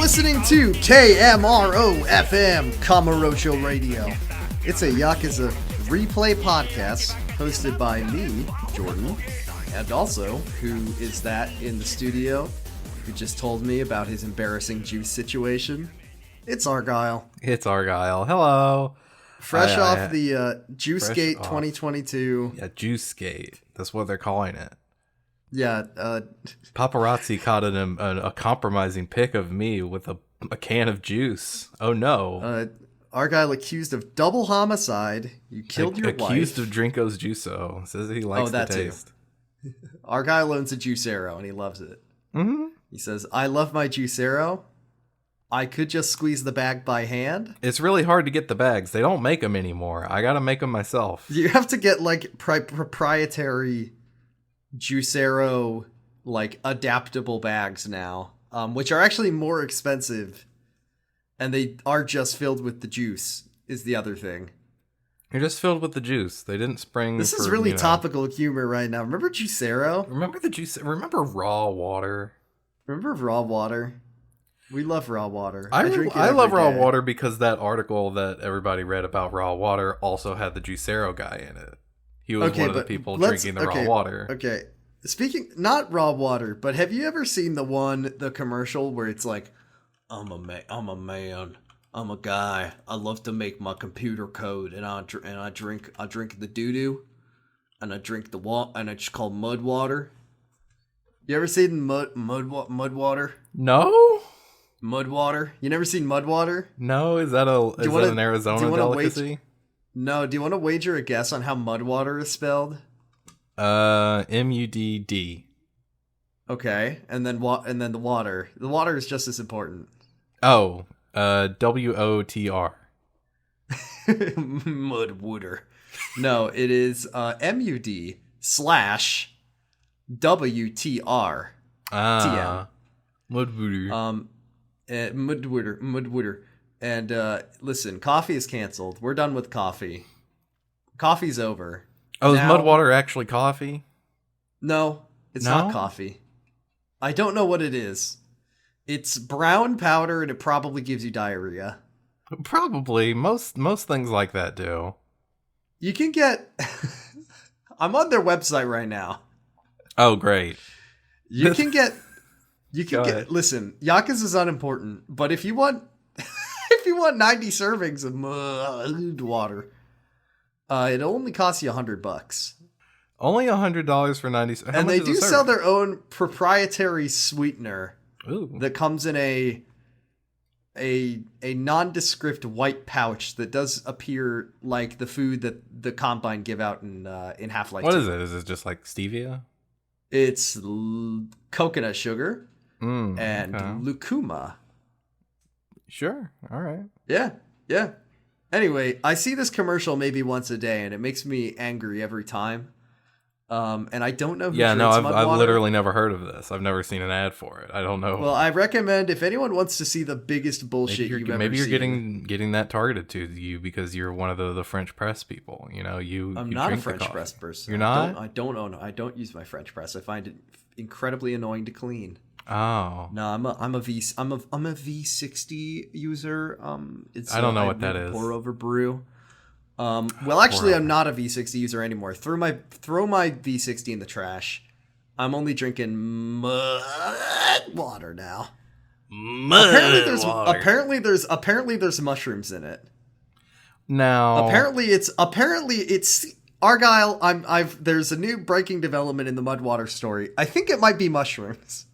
listening to KMRO FM, Kamurocho Radio. It's a Yakuza replay podcast hosted by me, Jordan, and also, who is that in the studio who just told me about his embarrassing juice situation? It's Argyle. Hello. Fresh off the Juicegate 2022. Yeah, Juicegate. That's what they're calling it. Yeah. Paparazzi caught a compromising pic of me with a can of juice. Oh, no. Argyle accused of double homicide. You killed your wife. Accused of Drinko's Juico. Says he likes the taste. Too. Argyle owns a Juicero, and he loves it. Mm-hmm. He says, I love my Juicero. I could just squeeze the bag by hand. It's really hard to get the bags. They don't make them anymore. I gotta make them myself. You have to get, like, proprietary Juicero, like, adaptable bags now, which are actually more expensive, and they are just filled with the juice, is the other thing. You're just filled with the juice. They didn't spring. This is really topical humor right now. Remember Juicero? Remember the juice? Remember raw water? Remember raw water? We love raw water. I love raw day. water because that article that everybody read about raw water also had the Juicero guy in it. He was one of the people drinking the raw water. Okay. Speaking, not raw water, but have you ever seen the commercial where it's like, I'm a man, I'm a guy, I love to make my computer code, and I drink the doo-doo, and I drink the water, and it's called mud water. You ever seen mud water? No. Mud water? You never seen mud water? No, is that an Arizona delicacy? No, do you want to wager a guess on how mud water is spelled? MUDD. Okay, and then the water. The water is just as important. Oh, WOTR. Mud water. No, it is MUD/WTR. TM. Mud water. Mud water. And listen, coffee is canceled. We're done with coffee. Coffee's over. Oh, is mud water actually coffee? No, it's not coffee. I don't know what it is. It's brown powder, and it probably gives you diarrhea. Probably. Most things like that do. You can get... I'm on their website right now. Oh, great. You can get... Listen, Yakuza is unimportant, but if you want 90 servings of mud water, it only costs you $100. Only $100 for 90. And they do sell their own proprietary sweetener. Ooh. That comes in a nondescript white pouch that does appear like the food that the Combine give out in Half-Life 2. What is it? Is it just like stevia? It's coconut sugar and lucuma. Sure. All right. Yeah. Anyway, I see this commercial maybe once a day, and it makes me angry every time. And I don't know who drinks mud water. I've literally never heard of this. I've never seen an ad for it. I don't know. Well, I recommend if anyone wants to see the biggest bullshit you've ever seen. Maybe you're getting that targeted to you because you're one of the French press people. You know, I'm not a French press person. You're not? I don't use my French press. I find it incredibly annoying to clean. Oh. No, I'm a V60 user. I don't know what that is. Pour over brew. Well, actually, I'm not a V60 user anymore. Throw my V60 in the trash. I'm only drinking mud water now. Apparently there's mushrooms in it. Now, apparently it's Argyle. There's a new breaking development in the mud water story. I think it might be mushrooms.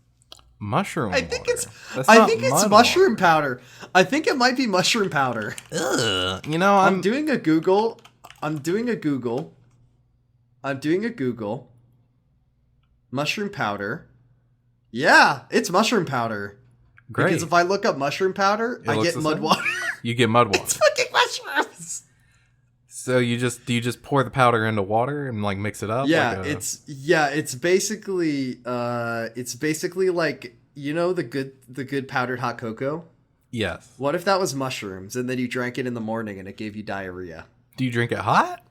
Mushroom. I think water. it's mushroom powder. I think it might be mushroom powder. Ugh. You know, I'm doing a Google. Mushroom powder. Yeah, it's mushroom powder. Great. Because if I look up mushroom powder, I get mud water. You get mud water. It's fucking mushrooms. So do you just pour the powder into water and like mix it up? Yeah, it's basically like, you know, the good powdered hot cocoa? Yes. What if that was mushrooms and then you drank it in the morning and it gave you diarrhea? Do you drink it hot?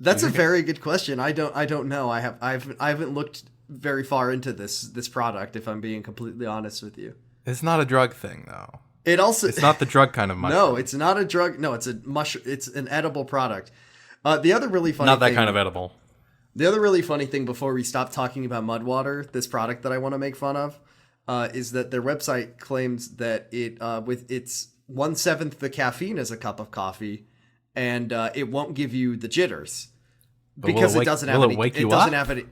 That's a very good question. I don't know. I haven't looked very far into this product, if I'm being completely honest with you. It's not a drug thing, though. It's not the drug kind of mushroom. No, it's not a drug. No, it's a mushroom. It's an edible product. The other really funny not that thing, kind of edible. The other really funny thing before we stop talking about Mudwater, this product that I want to make fun of, is that their website claims that it with its 1/7 the caffeine as a cup of coffee, and it won't give you the jitters because it doesn't have any. It doesn't have any.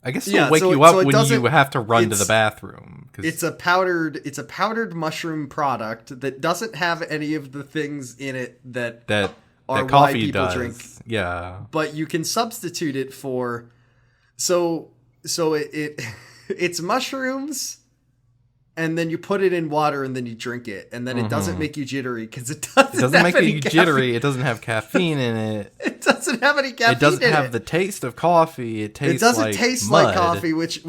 I guess it'll wake you up when you have to run to the bathroom. It's a powdered mushroom product that doesn't have any of the things in it that are that why people drink. Yeah, but you can substitute it for it's mushrooms, and then you put it in water and then you drink it, and then it doesn't make you jittery because it doesn't make you jittery. It doesn't have caffeine in it. It doesn't have any caffeine. It doesn't have the taste of coffee. It doesn't taste like coffee, which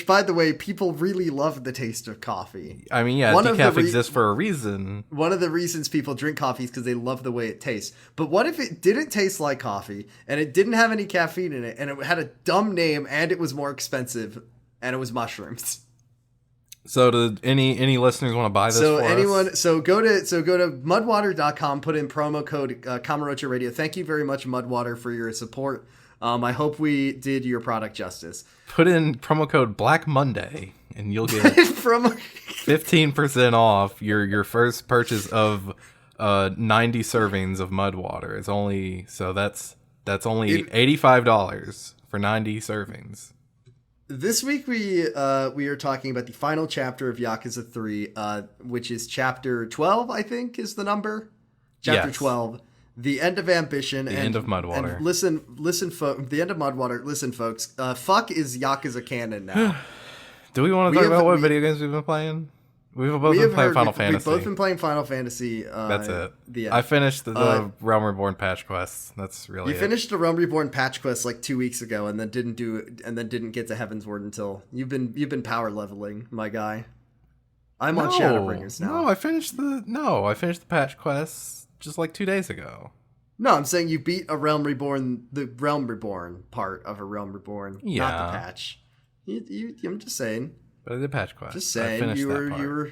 by the way, people really love the taste of coffee. I mean, yeah, decaf exists for a reason. One of the reasons people drink coffee is because they love the way it tastes. But what if it didn't taste like coffee and it didn't have any caffeine in it and it had a dumb name and it was more expensive and it was mushrooms? So do any listeners want to buy this for us? So go to mudwater.com, put in promo code Kamurocho Radio. Thank you very much, Mudwater, for your support. I hope we did your product justice. Put in promo code Black Monday and you'll get 15% off your first purchase of 90 servings of Mudwater. It's only that's only $85 for 90 servings. This week we are talking about the final chapter of Yakuza 3, which is chapter 12, I think is the number. Chapter 12, The End of Ambition. The End of Mudwater. And listen, The End of Mudwater. Listen, folks, fuck is Yakuza canon now. Do we want to talk about what video games we've been playing? We've both been playing Final Fantasy. We've both been playing Final Fantasy. That's it. I finished the Realm Reborn patch quest. That's really You finished the Realm Reborn patch quest like 2 weeks ago, and then didn't get to Heaven's Word until you've been power leveling, my guy. I'm on Shadowbringers now. No, I finished the patch quest just like 2 days ago. No, I'm saying you beat a Realm Reborn, the Realm Reborn part of a Realm Reborn, not the patch. I'm just saying. But I did patch quest. Just saying, you were.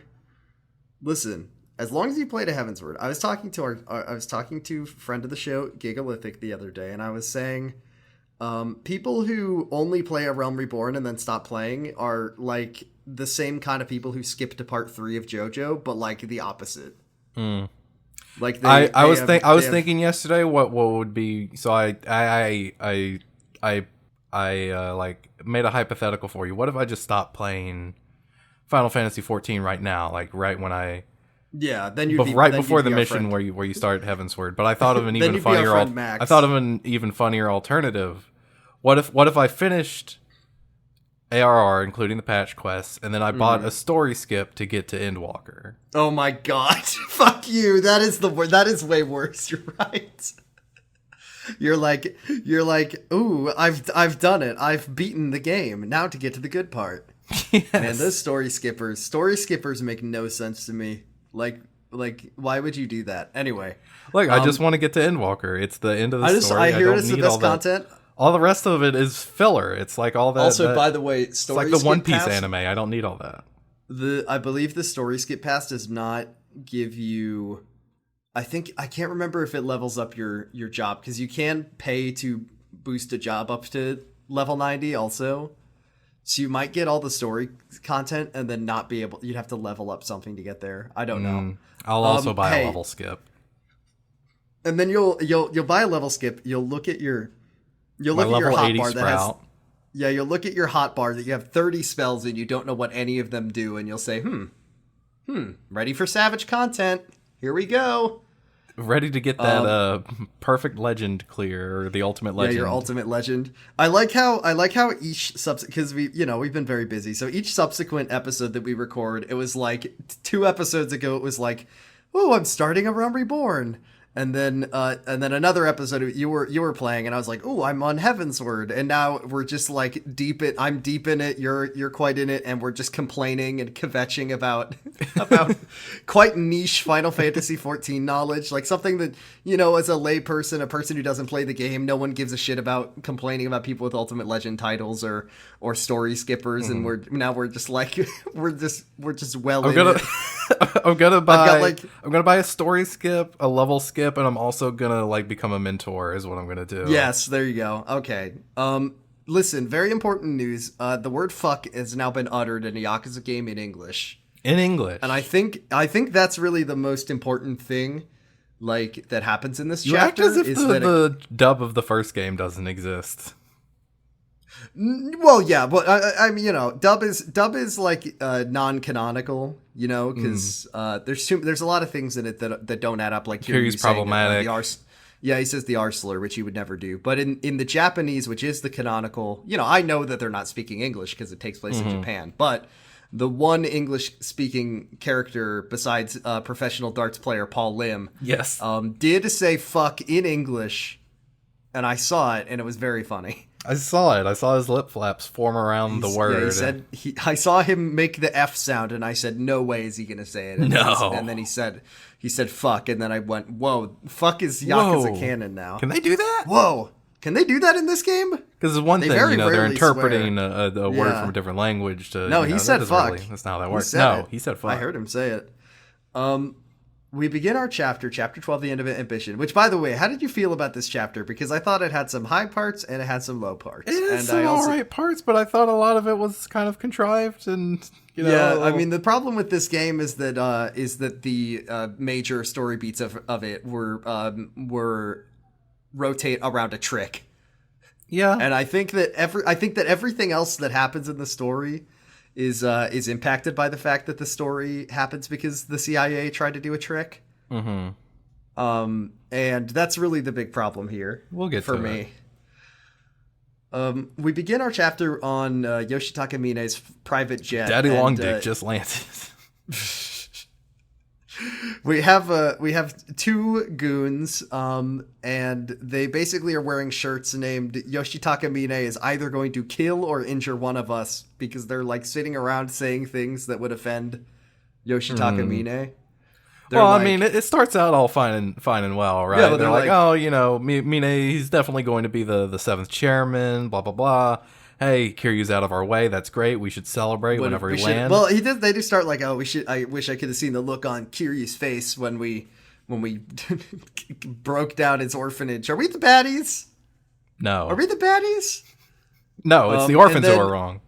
Listen, as long as you played a Heaven's Word, I was talking to friend of the show, Gigalithic, the other day, and I was saying, people who only play a Realm Reborn and then stop playing are like the same kind of people who skip to part 3 of JoJo, but like the opposite. Like I was thinking yesterday what would be. So I like made a hypothetical for you. What if I just stopped playing Final Fantasy 14 right now, like right when then before the mission where you start Heaven's Word. But I thought of an even funnier alternative. What if I finished ARR, including the patch quests, and then I bought a story skip to get to Endwalker? Oh my god! Fuck you! That is way worse. You're right. You're like, ooh, I've done it. I've beaten the game. Now to get to the good part. Yes. Man, those story skippers make no sense to me. Like, why would you do that? Anyway. Look, I just want to get to Endwalker. It's the end of the story. I hear it's the best content. All the rest of it is filler. It's like all that. Also, by the way, it's like the One Piece anime. I don't need all that. I believe the story skip pass does not give you. I can't remember if it levels up your job, because you can pay to boost a job up to level 90 also. So you might get all the story content and then not be able. You'd have to level up something to get there. I don't know. I'll also buy a level skip. And then you'll buy a level skip. You'll look at your hotbar that has. Yeah, you'll look at your hotbar that you have 30 spells and you don't know what any of them do, and you'll say, ready for savage content. Here we go. Ready to get that perfect legend clear, or the ultimate legend. Yeah, your ultimate legend. I like how each because we've been very busy. So each subsequent episode that we record, it was like 2 episodes ago. It was like, oh, I'm starting a Realm Reborn, And then another episode you were playing, and I was like, "Oh, I'm on Heavensward," and now we're just like I'm deep in it. You're quite in it, and we're just complaining and kvetching about quite niche Final Fantasy 14 knowledge, like something that as a layperson, a person who doesn't play the game, no one gives a shit about complaining about people with Ultimate Legend titles or story skippers, and we're just like we're just well. I'm gonna buy a story skip, a level skip, and I'm also gonna like become a mentor is what I'm gonna do. Yes, there you go. Okay. Listen, very important news. The word fuck has now been uttered in a Yakuza game in English. In English. And I think that's really the most important thing like that happens in this you chapter. Act as if the dub of the first game doesn't exist. Well, yeah, but I mean, dub is like non-canonical, because there's a lot of things in it that don't add up. Like Kiryu's problematic. He says the R slur, which he would never do. But in the Japanese, which is the canonical, I know that they're not speaking English because it takes place in Japan, but the one English-speaking character besides professional darts player Paul Lim, yes, did say fuck in English, and I saw it, and it was very funny. I saw it. I saw his lip flaps form around the word. Yeah, he said I saw him make the F sound, and I said, "No way is he going to say it." And then he said "fuck," and then I went, "Whoa, fuck is Yakuza canon now." Can they do that? Whoa, can they do that in this game? Because it's one thing, they're interpreting a word from a different language to. No, he said "fuck." That's not how that works. He said "fuck." I heard him say it. We begin our chapter 12, The End of Ambition, which, by the way, how did you feel about this chapter? Because I thought it had some high parts and it had some low parts. It had some alright parts, but I thought a lot of it was kind of contrived and, Yeah, I mean, the problem with this game is that the major story beats of it were rotate around a trick. Yeah. And I think that everything else that happens in the story is impacted by the fact that the story happens because the CIA tried to do a trick. Mm-hmm. And that's really the big problem here. We'll get for to me. We begin our chapter on Yoshitaka Mine's private jet. Daddy Long Dick just landed. We have two goons, and they basically are wearing shirts named Yoshitaka Mine is either going to kill or injure one of us, because they're like sitting around saying things that would offend Yoshitaka Mine. Well, I mean, it starts out all fine and well, right? Yeah, they're like, oh, Mine, he's definitely going to be the seventh chairman, blah, blah, blah. Hey, Kiryu's out of our way. That's great. We should celebrate whenever we land. Well, they do start like, oh, we should. I wish I could have seen the look on Kiryu's face when we broke down his orphanage. Are we the baddies? No. Are we the baddies? No, it's the orphans who are wrong.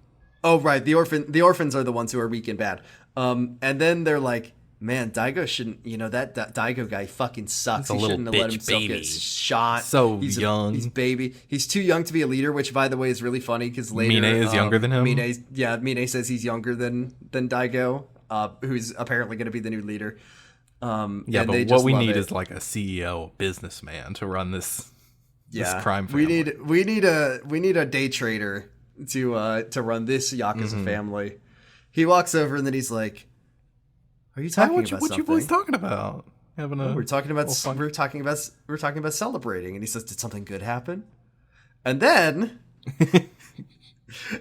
Oh, right. The orphans are the ones who are weak and bad. And then they're like, man, Daigo shouldn't, that Daigo guy fucking sucks. He shouldn't have let himself get shot. He's young. He's baby. He's too young to be a leader, which, by the way, is really funny because later... Mine is younger than him? Mine says he's younger than Daigo, who's apparently going to be the new leader. But what we need is like a CEO businessman to run this crime family. We need a day trader to run this Yakuza family. He walks over and then he's like, are you talking about something? What you boys talking about? We're talking about celebrating, and he says, "Did something good happen?" And then,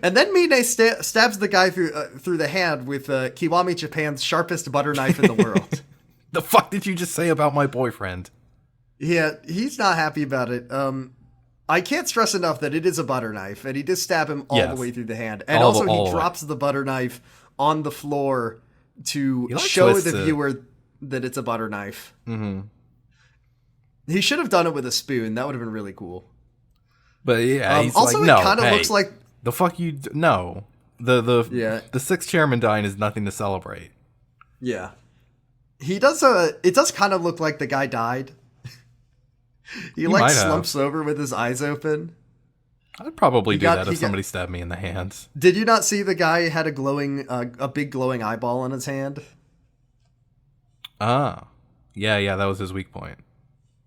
Mine stabs the guy through the hand with Kiwami Japan's sharpest butter knife in the world. The fuck did you just say about my boyfriend? Yeah, he's not happy about it. I can't stress enough that it is a butter knife, and he does stab him all the way through the hand, and he drops the butter knife on the floor to show the viewer that it's a butter knife. Mm-hmm. He should have done it with a spoon. That would have been really cool. But yeah, he's also like, no, it kind of looks like the fuck you. No, the sixth chairman dying is nothing to celebrate. Yeah, he does. It does kind of look like the guy died. he like slumps over with his eyes open. I'd probably do that if somebody stabbed me in the hands. Did you not see the guy had a big glowing eyeball on his hand? Ah. Yeah, that was his weak point.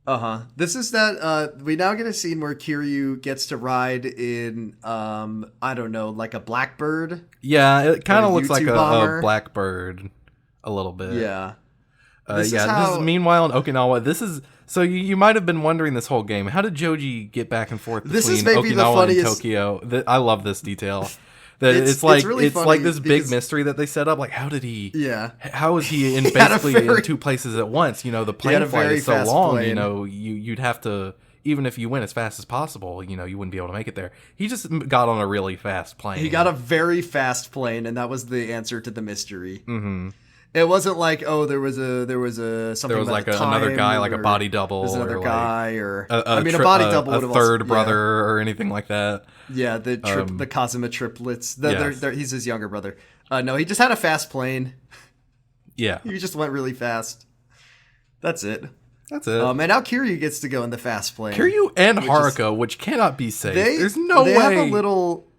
Uh-huh. This is that, we now get a scene where Kiryu gets to ride in, I don't know, like a blackbird? Yeah, it kind of looks like a blackbird a little bit. Yeah. This is meanwhile in Okinawa. This is so you might have been wondering this whole game. How did Joji get back and forth between Okinawa and Tokyo? I love this detail. That it's like this big mystery that they set up. Like, how did he? Yeah. How is he in basically in two places at once? You know, the plane flight is so long. Plane. You know, you'd have to, even if you went as fast as possible, you know, you wouldn't be able to make it there. He just got on a really fast plane. He got a very fast plane, and that was the answer to the mystery. Mm-hmm. It wasn't like, oh, there was something. There was like another guy, like a body double, there's another guy, or a body double, a third brother, or anything like that. Yeah, the Kazuma triplets. He's his younger brother. No, he just had a fast plane. Yeah, he just went really fast. That's it. That's it. And now Kiryu gets to go in the fast plane. Kiryu and Haruka, which cannot be safe. There's no way.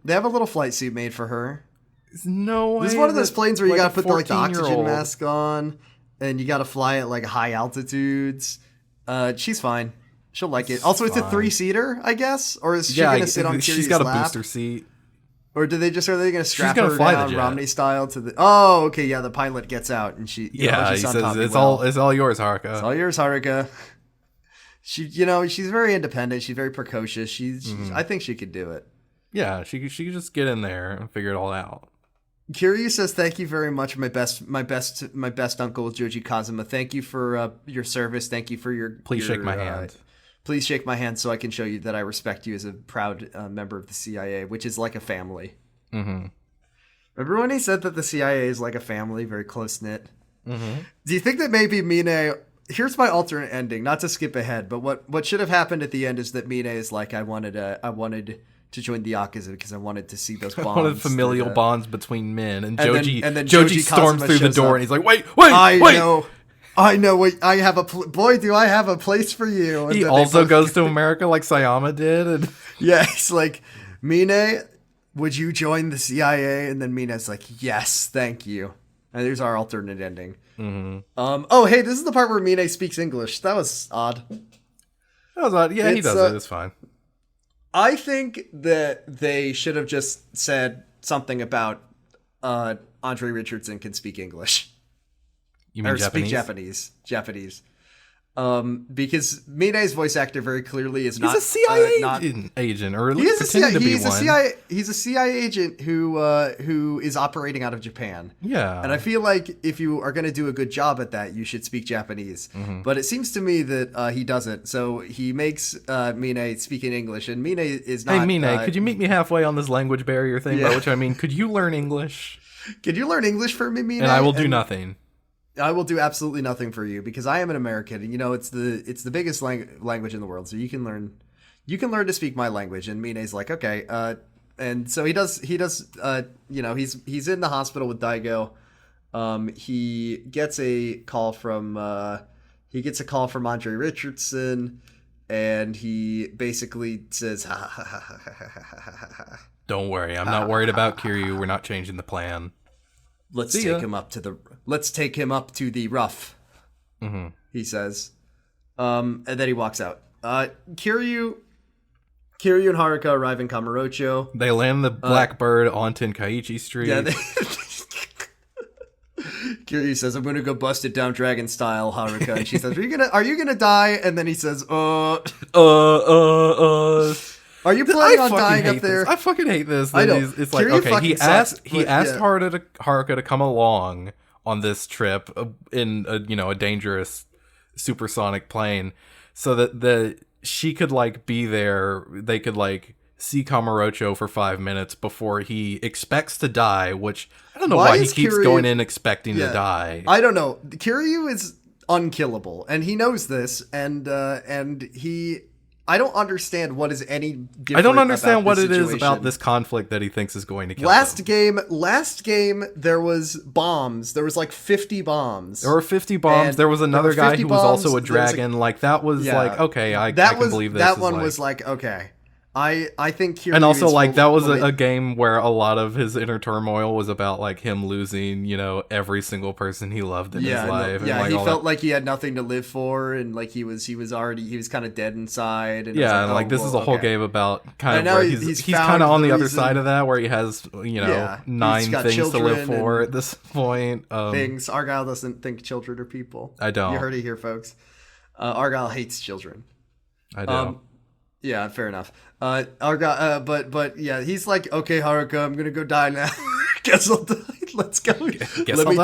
They have a little flight suit made for her. There's no way. This is one of those planes where you gotta put the oxygen mask on, and you gotta fly at like high altitudes. She's fine. She'll like it. Also, it's a 3-seater, I guess, or is she gonna sit on Kiryu's lap? She's got a booster seat. Or are they gonna strap her down Romney style to the? Oh, okay, yeah. The pilot gets out, and she. He says it's all yours, Haruka. It's all yours, Haruka. She's very independent. She's very precocious. I think she could do it. Yeah, she could just get in there and figure it all out. Kiryu says, "Thank you very much, my best uncle Joji Kazuma. Thank you for your service. Thank you for your. Please shake my hand. Please shake my hand so I can show you that I respect you as a proud member of the CIA, which is like a family." Mm-hmm. Remember when he said that the CIA is like a family, very close knit? Mm-hmm. Do you think that maybe Mine? Here's my alternate ending. Not to skip ahead, but what should have happened at the end is that Mine is like, I wanted to join the Yakuza because I wanted to see those bonds. I wanted familial bonds between men, and Joji storms through the door, and he's like, "Wait! I know. I have boy, do I have a place for you." And he also goes to America like Sayama did, and yeah, he's like, "Mine, would you join the CIA?" And then Mina's like, "Yes, thank you." And there's our alternate ending. Mm-hmm. Oh, hey, this is the part where Mine speaks English. That was odd. Yeah, he does it. It's fine. I think that they should have just said something about Andre Richardson can speak English. You mean Japanese? Speak Japanese. Because Mine's voice actor very clearly is not... He's a CIA agent, or at least pretending to be one. He's a CIA agent who is operating out of Japan. Yeah. And I feel like if you are going to do a good job at that, you should speak Japanese. Mm-hmm. But it seems to me that he doesn't. So he makes Mine speak in English, and Mine is not... Hey, Mine, could you meet me halfway on this language barrier thing? Yeah. By which I mean, could you learn English? Could you learn English for me, Mine? And I will do nothing. I will do absolutely nothing for you because I am an American, and it's the biggest language in the world. So you can learn to speak my language. And Mine's like, okay, and so he does. He's in the hospital with Daigo. He gets a call from Andre Richardson, and he basically says, "Don't worry, I'm not worried about Kiryu. We're not changing the plan. Let's take him up to the rough," mm-hmm. he says. And then he walks out. Kiryu and Haruka arrive in Kamurocho. They land the Blackbird on Tenkaichi Street. Yeah, Kiryu says, "I'm gonna go bust it down dragon style, Haruka." And she says, Are you gonna die? And then he says, Are you planning on dying up there? I fucking hate this. I know. It's like, okay, he asked Haruka to come along on this trip in a dangerous supersonic plane, so that she could like be there. They could like see Kamurocho for 5 minutes before he expects to die. Which I don't know why he keeps going in expecting to die. I don't know. Kiryu is unkillable, and he knows this, and he. I don't understand what is any different. I don't understand what it is about this conflict that he thinks is going to kill him. Last game, there was bombs. There was like 50 bombs. There were 50 bombs. There was another guy who was also a dragon. That was like, okay, I can believe this. That one was like, okay. I think Kiryu and also is like that was fully- a game where a lot of his inner turmoil was about like him losing, every single person he loved in his life. Yeah, and, like, he all felt that. like he had nothing to live for, and like he was kind of dead inside. And Yeah, and like this is a whole game about kind of where he's kind of on the other side of that, where he has 9 things to live for at this point. Things Argyle doesn't think children are people. I don't. You heard it here, folks. Argyle hates children. I do. Yeah, fair enough. Argyle, but yeah, he's like, okay, Haruka, I'm gonna go die now. Guess I'll die. Let's go. Let me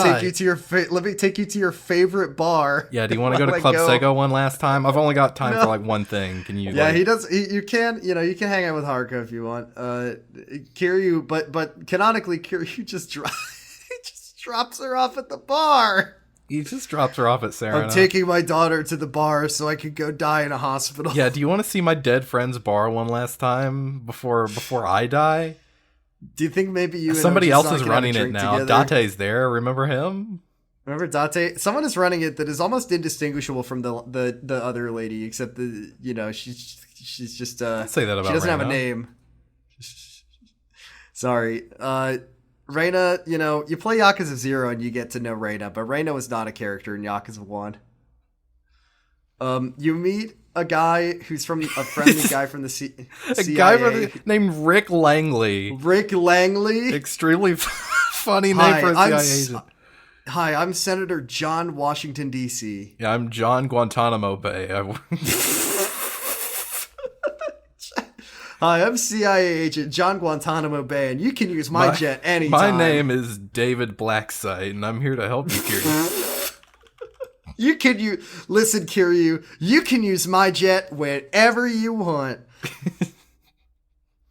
take you to your favorite bar. Yeah, do you want to go to Club Sego one last time? I've only got time for like one thing. Can you? Yeah, he does. You can hang out with Haruka if you want. Kiryu, but canonically, Kiryu just drops her off at the bar. He just drops her off at Serena. I'm taking my daughter to the bar so I could go die in a hospital. Yeah, do you want to see my dead friend's bar one last time before I die? Do you think maybe you and somebody else is Ojisan running can have it a now? drink together? Date's there. Remember him? Remember Date? Someone is running it that is almost indistinguishable from the other lady, except she's just say that about she doesn't have a Reina. name. Sorry. Reina, you play Yakuza 0 and you get to know Reina, but Reina was not a character in Yakuza 1. You meet a guy who's from a friendly guy from the CIA. A guy named Rick Langley. Rick Langley? Extremely funny name for a CIA agent. Hi, I'm Senator John Washington, D.C. Yeah, I'm John Guantanamobay. Hi, I'm CIA agent John Guantanamobay, and you can use my jet anytime. My name is David Blacksight, and I'm here to help you, Kiryu. Listen, Kiryu, you can use my jet whenever you want.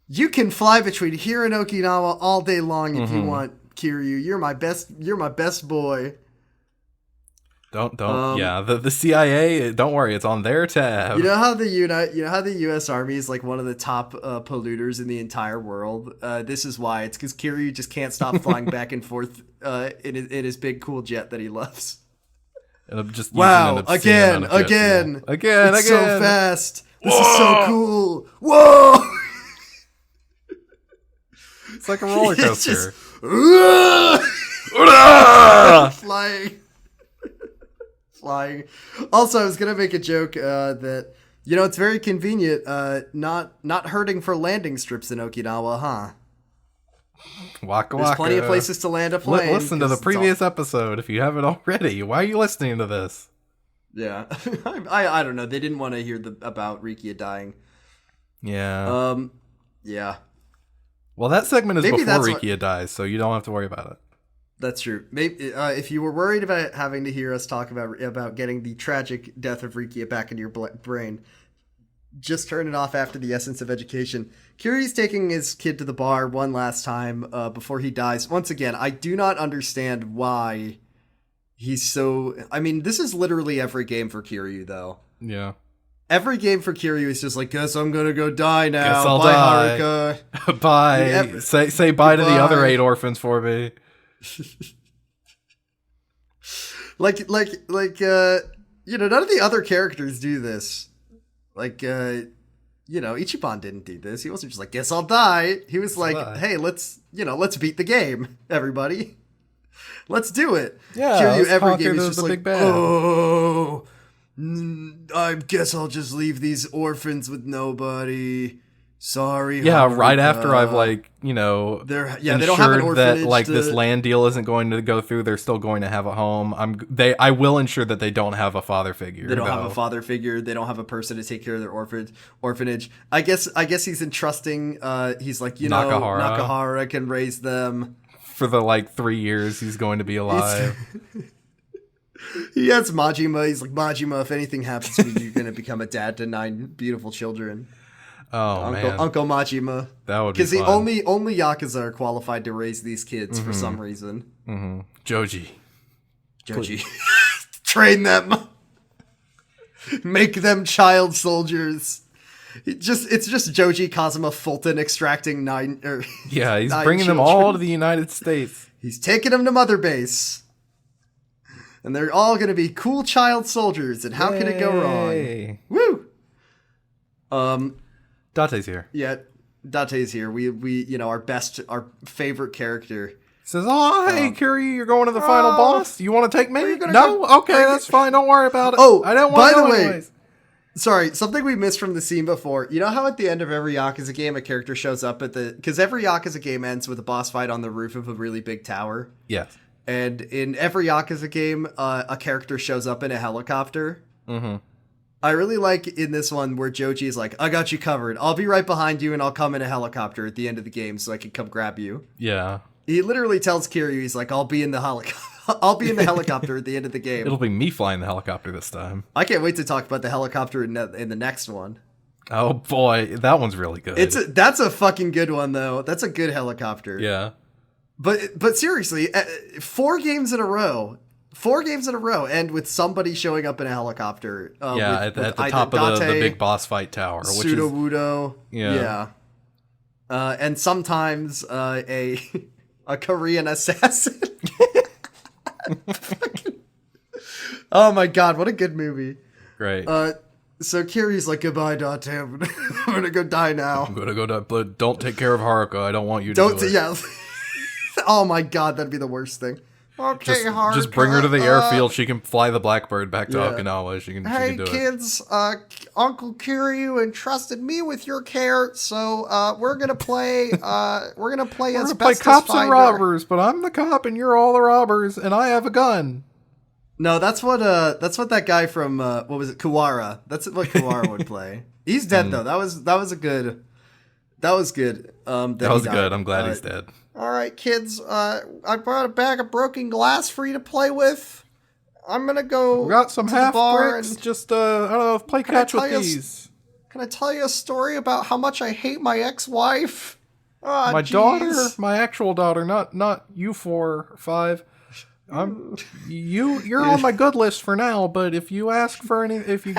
You can fly between here and Okinawa all day long if you want, Kiryu. You're my best boy. Don't yeah, the CIA, don't worry, it's on their tab. You know how the US Army is like one of the top polluters in the entire world? This is why. It's because Kiryu just can't stop flying back and forth in his big cool jet that he loves. And I'm just wow, again. It's so fast. This is so cool. Whoa! It's like a roller coaster. Flying. Also, I was gonna make a joke that it's very convenient not hurting for landing strips in Okinawa, huh? Waka There's waka. plenty of places to land a plane. Listen to the previous episode if you haven't already. Why are you listening to this? Yeah, I don't know. They didn't want to hear about Rikia dying. Yeah. Yeah. Well, that segment is before Rikia dies, so you don't have to worry about it. That's true. Maybe if you were worried about having to hear us talk about getting the tragic death of Rikia back into your brain, just turn it off after the essence of education. Kiryu's taking his kid to the bar one last time before he dies. Once again, I do not understand why he's so... I mean, this is literally every game for Kiryu, though. Yeah. Every game for Kiryu is just like, guess I'm gonna go die now. Guess I'll bye, die. Haruka. Bye. Say bye to the other 8 orphans for me. Like none of the other characters do this. Like Ichiban didn't do this. He wasn't just like, guess I'll die. He was like, hey, let's beat the game, everybody. Let's do it. Yeah, Kiryu every game is the just like, big bad. Oh, I guess I'll just leave these orphans with nobody. Sorry. Yeah, Haruka. right after I've they don't have an orphanage that this land deal isn't going to go through, they're still going to have a home. I will ensure that they don't have a father figure. They don't have a father figure. They don't have a person to take care of their orphanage. I guess he's entrusting. He's like, Nakahara can raise them for the 3 years he's going to be alive. He has Majima. He's like, Majima, if anything happens to me, you're gonna become a dad to 9 beautiful children. Oh, man. Uncle Majima. That would be fun. Because only Yakuza are qualified to raise these kids for some reason. Mm-hmm. Joji. Train them. Make them child soldiers. It's just Joji Kazuma Fulton extracting 9... yeah, he's 9 bringing children. them all to the United States. He's taking them to Mother Base. And they're all going to be cool child soldiers. And how can it go wrong? Woo! Date's here. Yeah, Date's here. We our favorite character. Says, oh, hey, Kiryu, you're going to the final boss? You want to take me? No? Go? Okay, that's fine. Don't worry about it. Oh, I don't by want the to way, anyways. Sorry, something we missed from the scene before. You know how at the end of every Yakuza game, a character shows up because every Yakuza game ends with a boss fight on the roof of a really big tower? Yes. And in every Yakuza game, a character shows up in a helicopter. Mm-hmm. I really like in this one where Joji is like, I got you covered. I'll be right behind you and I'll come in a helicopter at the end of the game so I can come grab you. Yeah. He literally tells Kiryu, he's like, I'll be in the helicopter at the end of the game. It'll be me flying the helicopter this time. I can't wait to talk about the helicopter in the next one. Oh boy, that one's really good. That's a fucking good one though. That's a good helicopter. Yeah. But seriously, 4 games in a row end with somebody showing up in a helicopter. At the top of the big boss fight tower. Pseudo-Wudo. Yeah. And sometimes a Korean assassin. Oh my god, what a good movie. Great. So Kiryu's like, goodbye, Date. I'm gonna go die now. I'm gonna go die, but don't take care of Haruka. I don't want you to do it. Yeah. Oh my god, that'd be the worst thing. Okay, Haruka. Just bring her to the airfield. She can fly the Blackbird back to Okinawa. She can do it. Hey kids, Uncle Kiryu entrusted me with your care, so we're gonna play. We're gonna play cops and robbers, but I'm the cop and you're all the robbers, and I have a gun. No, that's what that guy from what was it, Kuwara? That's what Kuwara would play. He's dead though. That was good. That was good. That was good. I'm glad he's dead. All right, kids. I brought a bag of broken glass for you to play with. I'm gonna go. We got some half bricks. And just I don't know. Play catch with these. Can I tell you a story about how much I hate my ex-wife? Oh, my daughter, my actual daughter, not you 4 or 5. You're on my good list for now. But if you ask for if you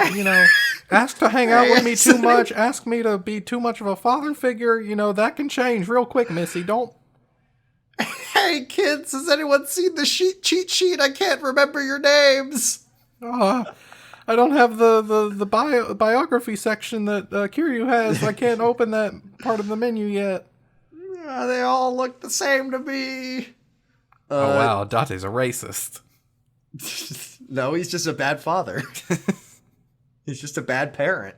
ask to hang out with me too much, ask me to be too much of a father figure, that can change real quick, Missy. Don't. Hey kids, has anyone seen the cheat sheet? I can't remember your names. I don't have the biography section that Kiryu has. I can't open that part of the menu yet. They all look the same to me. Oh wow, Date's a racist. No, he's just a bad father. He's just a bad parent.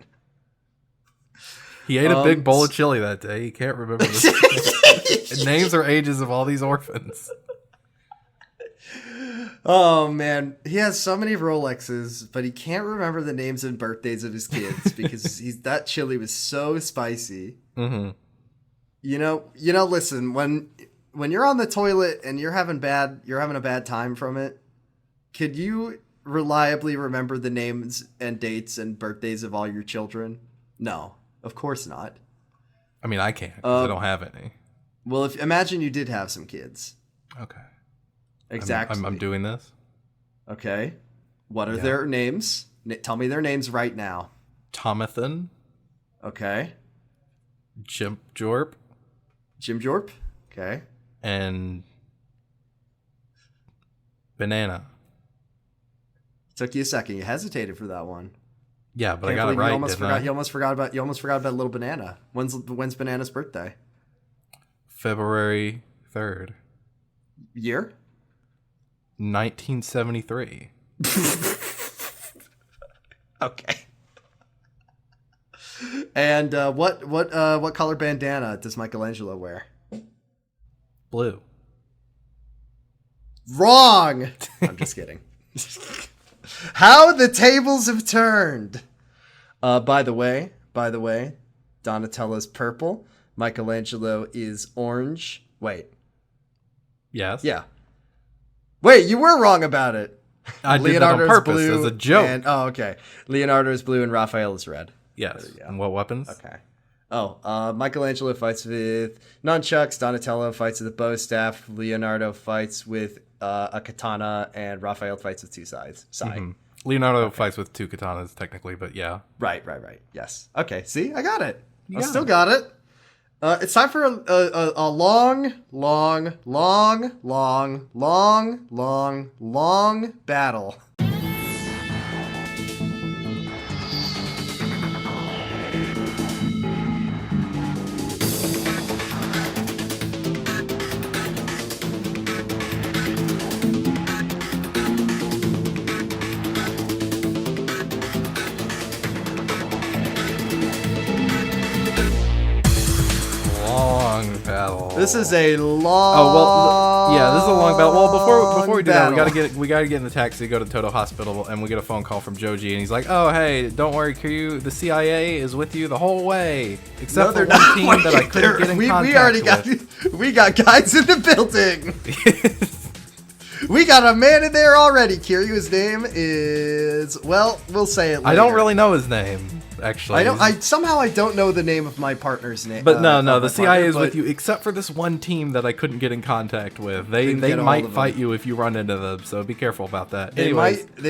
He ate a big bowl of chili that day. He can't remember the names or ages of all these orphans. Oh, man. He has so many Rolexes, but he can't remember the names and birthdays of his kids because that chili was so spicy. Mm-hmm. Listen, when you're on the toilet and you're having a bad time from it, could you reliably remember the names and dates and birthdays of all your children? No. Of course not. I mean, I can't because I don't have any. Well, imagine you did have some kids. Okay. Exactly. I'm doing this. Okay. What are their names? Tell me their names right now. Tomathan. Okay. Jim Jorp. Okay. And Banana. Took you a second. You hesitated for that one. Yeah, but I got it right. You almost forgot about Little Banana. When's Banana's birthday? February 3rd. Year? 1973. Okay. And what color bandana does Michelangelo wear? Blue. Wrong. I'm just kidding. How the tables have turned. By the way, Donatello's purple. Michelangelo is orange. Wait. Yes. Yeah. Wait, you were wrong about it. I did that on purpose blue as a joke. Okay. Leonardo is blue and Raphael is red. Yes. And what weapons? Okay. Michelangelo fights with nunchucks. Donatello fights with a bow staff. Leonardo fights with a katana, and Raphael fights with 2 sides. Mm-hmm. Leonardo fights with 2 katanas, technically, but yeah. Right. Yes. Okay. See, I got it. I still got it. It's time for a long battle. This is a long. Oh well, yeah, this is a long battle. Well, before we do battle. that, we gotta get in the taxi, go to Toto Hospital, and we get a phone call from Joji, and he's like, "Oh, hey, don't worry, Kiryu, the CIA is with you the whole way, except for one team that I couldn't get in contact with." We got guys in the building. We got a man in there already, Kiryu. His name is, well, we'll say it later. I don't really know his name, actually. Somehow I don't know the name of my partner's name. But no, the CIA is with you, except for this one team that I couldn't get in contact with. They might fight you if you run into them, so be careful about that. They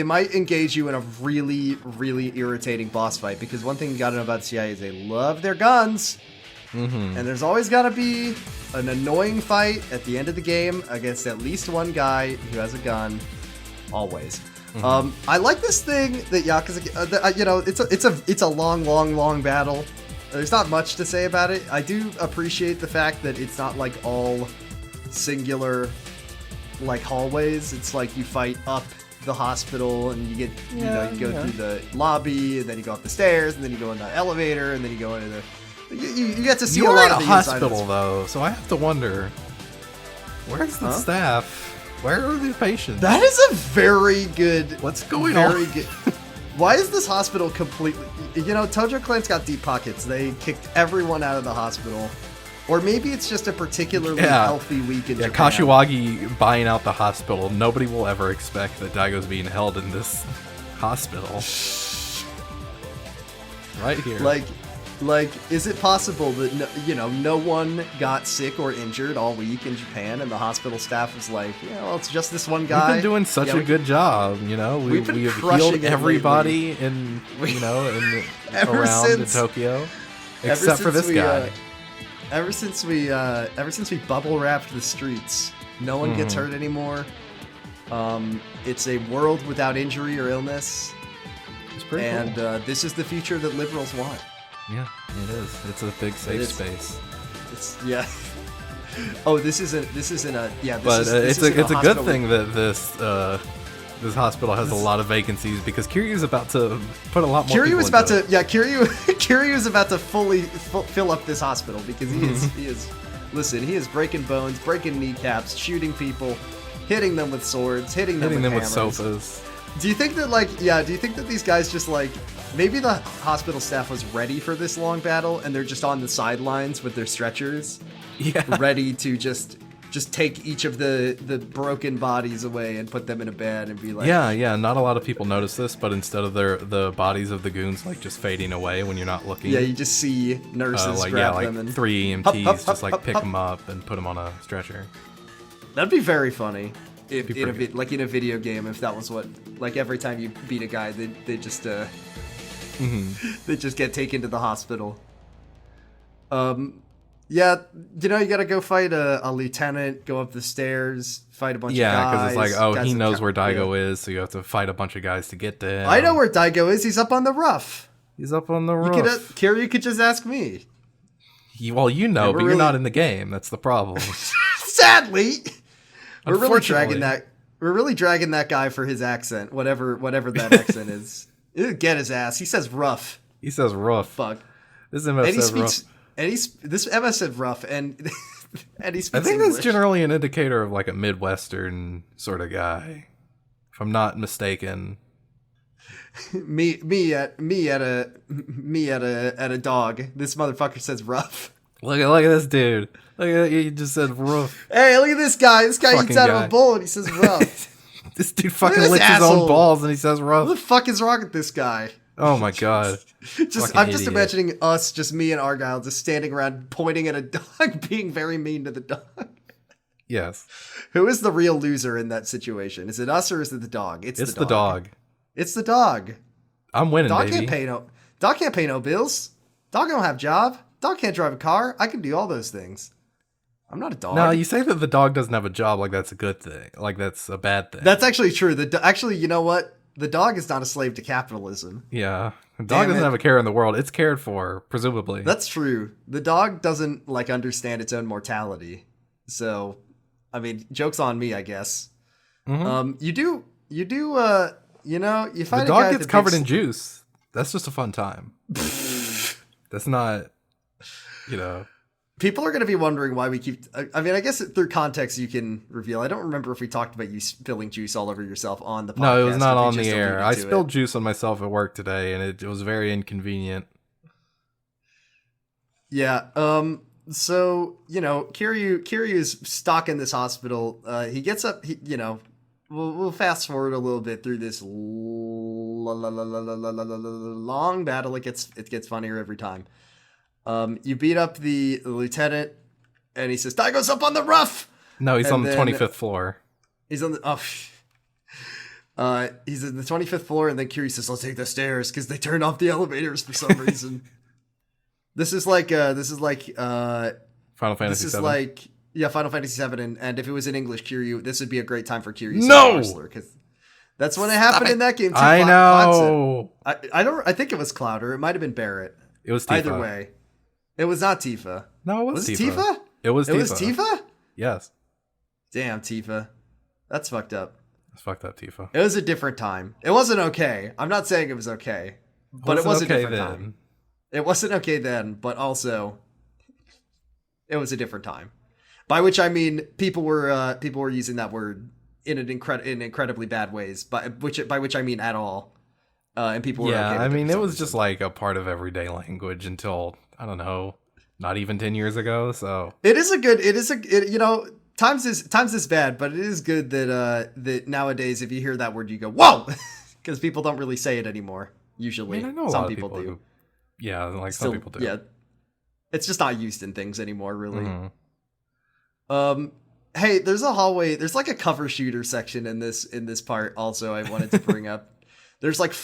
might engage you in a really, really irritating boss fight, because one thing you gotta know about the CIA is they love their guns. And there's always got to be an annoying fight at the end of the game against at least one guy who has a gun. Always. I like this thing that Yakuza. It's a long battle. There's not much to say about it. I do appreciate the fact that it's not like all singular like hallways. It's like you fight up the hospital and you go through the lobby, and then you go up the stairs, and then you go in the elevator, and then you go into the. You get to see a lot of the hospital though, so I have to wonder, where's the staff? Where are the patients? That is a very good. What's going on? Good. Why is this hospital completely? Tojo Clan's got deep pockets. They kicked everyone out of the hospital, or maybe it's just a particularly healthy week in Japan. Kashiwagi buying out the hospital. Nobody will ever expect that Daigo's being held in this hospital. Right here. Like, is it possible that no one got sick or injured all week in Japan, and the hospital staff was like, it's just this one guy. We've been doing such a good job, we have healed everybody in around Tokyo, except for this guy. Ever since we bubble wrapped the streets, no one gets hurt anymore. It's a world without injury or illness. It's pretty cool. This is the future that liberals want. Yeah, it is. It's a big safe space. Oh, this isn't a But it's a good thing that this hospital has a lot of vacancies, because Kiryu's about to put a lot more. Kiryu is about to fully fill up this hospital, because he is breaking bones, breaking kneecaps, shooting people, hitting them with swords, hitting them with sofas. Do you think that these guys just maybe the hospital staff was ready for this long battle, and they're just on the sidelines with their stretchers, ready to just take each of the broken bodies away and put them in a bed and be like, not a lot of people notice this, but instead of the bodies of the goons just fading away when you're not looking, you just see nurses grab them and 3 EMTs just pick them up and put them on a stretcher. That'd be very funny. If in a video game, if that was what, every time you beat a guy, they just they just get taken to the hospital. You gotta go fight a lieutenant, go up the stairs, fight a bunch of guys. Yeah, because it's he knows where Daigo is, so you have to fight a bunch of guys to get there. I know where Daigo is. He's up on the roof. Kiryu could just ask me. But you're not in the game. That's the problem. Sadly. We're really dragging that guy for his accent, whatever that accent is. It'll get his ass. He says rough. Fuck. This MS said rough. This MS said rough, and he speaks I think English. That's generally an indicator of a Midwestern sort of guy, if I'm not mistaken. me at a dog. This motherfucker says rough. Look at this dude. Look at he just said rough. Hey, look at this guy. This guy eats out of a bowl and he says rough. This dude fucking licks his own balls and he says rough. What the fuck is wrong with this guy? Oh my god. I'm just imagining us, just me and Argyle, just standing around pointing at a dog, being very mean to the dog. Yes. Who is the real loser in that situation? Is it us or is it the dog? It's the dog. It's the dog. I'm winning, dog baby. Dog can't pay no bills. Dog don't have job. Dog can't drive a car. I can do all those things. I'm not a dog. No, you say that the dog doesn't have a job like that's a good thing. Like that's a bad thing. That's actually true. Actually, you know what? The dog is not a slave to capitalism. Yeah. The dog doesn't have a care in the world. It's cared for, presumably. That's true. The dog doesn't understand its own mortality. So, I mean, joke's on me, I guess. Mm-hmm. You find the dog gets covered in juice. That's just a fun time. That's not, People are going to be wondering why we keep... I mean, I guess through context you can reveal. I don't remember if we talked about you spilling juice all over yourself on the podcast. No, it was not on the air. I spilled juice on myself at work today, and it was very inconvenient. Yeah, so, Kiryu is stuck in this hospital. He gets up, we'll fast forward a little bit through this long battle. It gets funnier every time. You beat up the lieutenant, and he says, Daigo's up on the roof! No, he's on the 25th floor. He's on the... he's in the 25th floor, and then Kiryu says, I'll take the stairs, because they turned off the elevators for some reason. This is like Final Fantasy This is VII. like... Yeah, Final Fantasy VII, and if it was in English, Kiryu, this would be a great time for Kiryu. No! Because that's when it happened in that game, too. I know! I think it was Clouder. It might have been Barrett. It was Tifa. Either way. It was not Tifa. No, it was Tifa. Tifa? It was Tifa. It was Tifa? Yes. Damn, Tifa. That's fucked up. That's fucked up, Tifa. It was a different time. It wasn't okay. I'm not saying it was okay. But it was a different time. It wasn't okay then, but also it was a different time. By which I mean people were using that word in incredibly bad ways, by which I mean at all. And people were okay with I mean, it was just like a part of everyday language until, I don't know, not even 10 years ago. So times is bad, but it is good that nowadays if you hear that word you go whoa, because people don't really say it anymore. Usually, I know some people do. Some people do. Yeah, it's just not used in things anymore, really. Mm-hmm. Hey, there's a hallway. There's like a cover shooter section in this part. Also, I wanted to bring up. There's like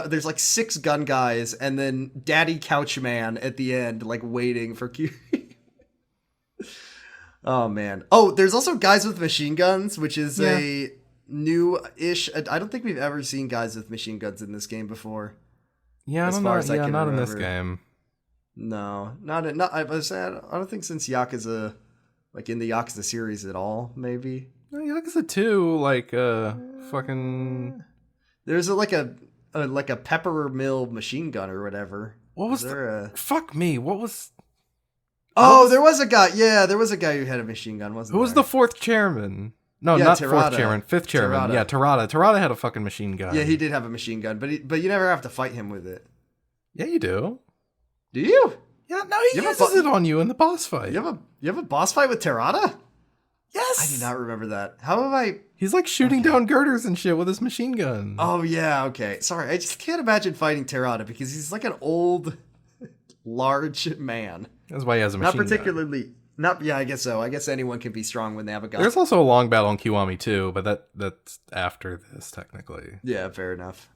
there's like 6 gun guys, and then Daddy Couchman at the end, like waiting for Q. Oh man. Oh, there's also guys with machine guns, which is a new-ish. I don't think we've ever seen guys with machine guns in this game before. Yeah, I don't know. Yeah, not in this game. No, not. I don't think since Yakuza, like in the Yakuza series at all. Maybe. No, Yakuza 2, like fucking. There's like a pepper mill machine gun or whatever. What was there? Fuck me. What was? Oh, there was a guy. Yeah, there was a guy who had a machine gun, wasn't there? Who was the 4th chairman? No, not Terada. 4th chairman. 5th chairman. Terada. Yeah, Terada. Terada had a fucking machine gun. Yeah, he did have a machine gun, but you never have to fight him with it. Yeah, you do. Do you? Yeah, no, he uses it on you in the boss fight. You have a boss fight with Terada? Yes. I do not remember that. How have I? He's like shooting down girders and shit with his machine gun. Oh yeah, okay. Sorry, I just can't imagine fighting Terada because he's like an old, large man. That's why he has a machine gun. Not particularly. Yeah, I guess so. I guess anyone can be strong when they have a gun. There's also a long battle in Kiwami too, but that's after this technically. Yeah, fair enough.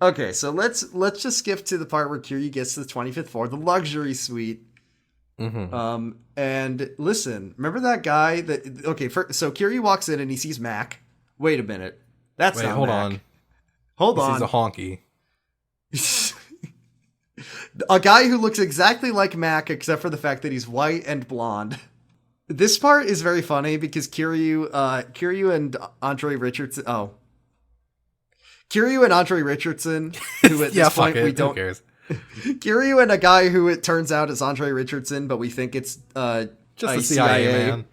Okay, so let's just skip to the part where Kiryu gets to the 25th floor, the luxury suite. Mm-hmm. And listen, remember that guy that? Okay, so Kiryu walks in and he sees Mac. Wait a minute, that's not hold Mac. on. Hold on. He's a honky. A guy who looks exactly like Mac, except for the fact that he's white and blonde. This part is very funny because Kiryu and Andre Richardson. Oh, Kiryu and Andre Richardson, who at this point we don't. Who cares? Kiryu and a guy who it turns out is Andre Richardson, but we think it's just the CIA man.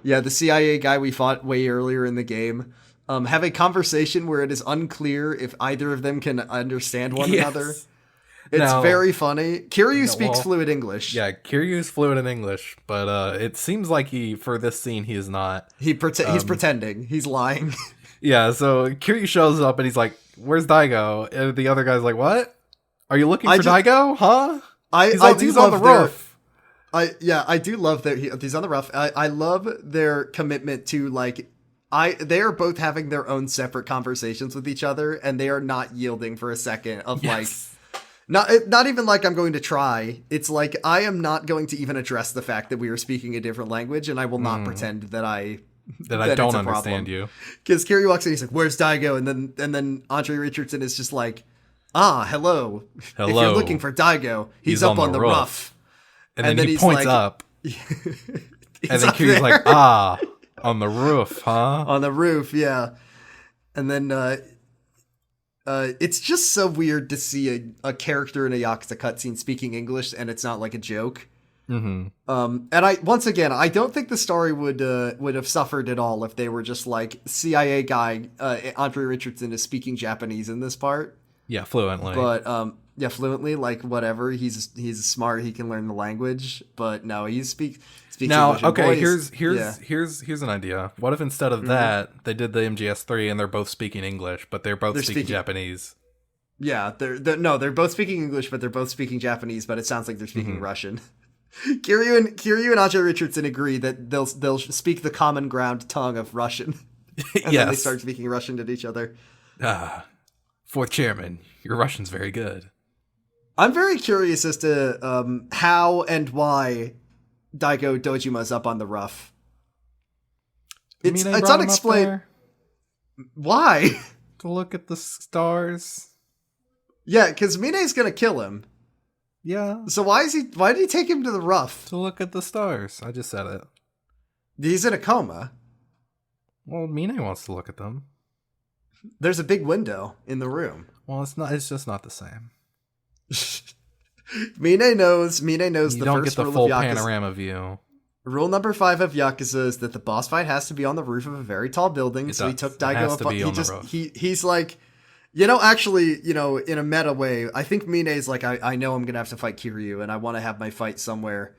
Yeah, the CIA guy we fought way earlier in the game. Have a conversation where it is unclear if either of them can understand one another. It's very funny. Kiryu speaks fluid English. Yeah, Kiryu's fluid in English, but it seems like for this scene he is not. He's pretending. He's lying. Yeah, so Kiryu shows up and he's like, "Where's Daigo?" And the other guy's like, "What? Are you looking for Daigo? Huh? He's on the roof." I do love that he's on the roof. I love their commitment to they are both having their own separate conversations with each other, and they are not yielding for a second of not even like I'm going to try. It's like I am not going to even address the fact that we are speaking a different language, and I will not pretend that I don't understand you. Because Kiryu walks in, he's like, "Where's Daigo?" And then Andre Richardson is just like, hello. If you're looking for Daigo, he's up on the roof. And then he points up. And then Kiryu's like, on the roof, huh? On the roof, yeah. And then it's just so weird to see a character in a Yakuza cutscene speaking English, and it's not like a joke. And once again, I don't think the story would have suffered at all if they were just like CIA guy Andre Richardson is speaking Japanese in this part. Yeah, fluently. But yeah, fluently, like whatever. He's smart. He can learn the language. But no, he speaks now. English. Okay, here's an idea. What if instead of that, they did the MGS3 and they're both speaking English, but they're both speaking Japanese? Yeah, they're both speaking English, but they're both speaking Japanese. But it sounds like they're speaking Russian. Kiryu and Andre Richardson agree that they'll speak the common ground tongue of Russian. And then they start speaking Russian to each other. Fourth chairman, your Russian's very good. I'm very curious as to how and why Daigo Dojima's up on the roof. It's unexplained. Why? To look at the stars. Yeah, because Mine's gonna kill him. Yeah. So why did he take him to the roof? To look at the stars. I just said it. He's in a coma. Well, Mine wants to look at them. There's a big window in the room. Well, it's just not the same. Mine knows you the don't first get the rule full of Yakuza. panorama view. Rule number 5 of Yakuza is that the boss fight has to be on the roof of a very tall building. So he took Daigo up on the roof. He's like, actually, in a meta way, I think Mine's like, I know I'm going to have to fight Kiryu and I want to have my fight somewhere,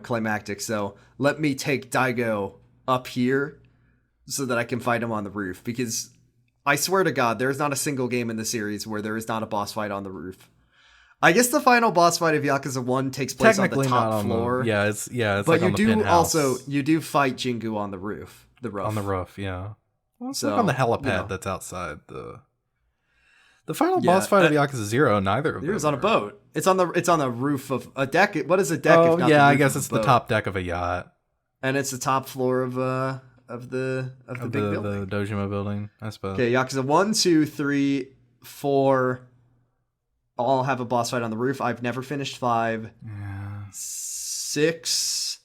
climactic. So let me take Daigo up here so that I can fight him on the roof. Because I swear to God, there is not a single game in the series where there is not a boss fight on the roof. I guess the final boss fight of Yakuza 1 takes place on the top floor. It's but like on you the do penthouse. you do fight Jingu on the roof. On the roof, yeah. Well, it's like on the helipad that's outside the final boss fight of Yakuza 0. Neither of them. It was on a boat. It's on the roof of a deck. What is a deck? Oh, if not yeah, the I roof guess of it's a boat? the top deck of a yacht. And it's the top floor of the big building. The Dojima building, I suppose. Okay, Yakuza 1, 2, 3, 4 all have a boss fight on the roof. I've never finished 5. Yeah. 6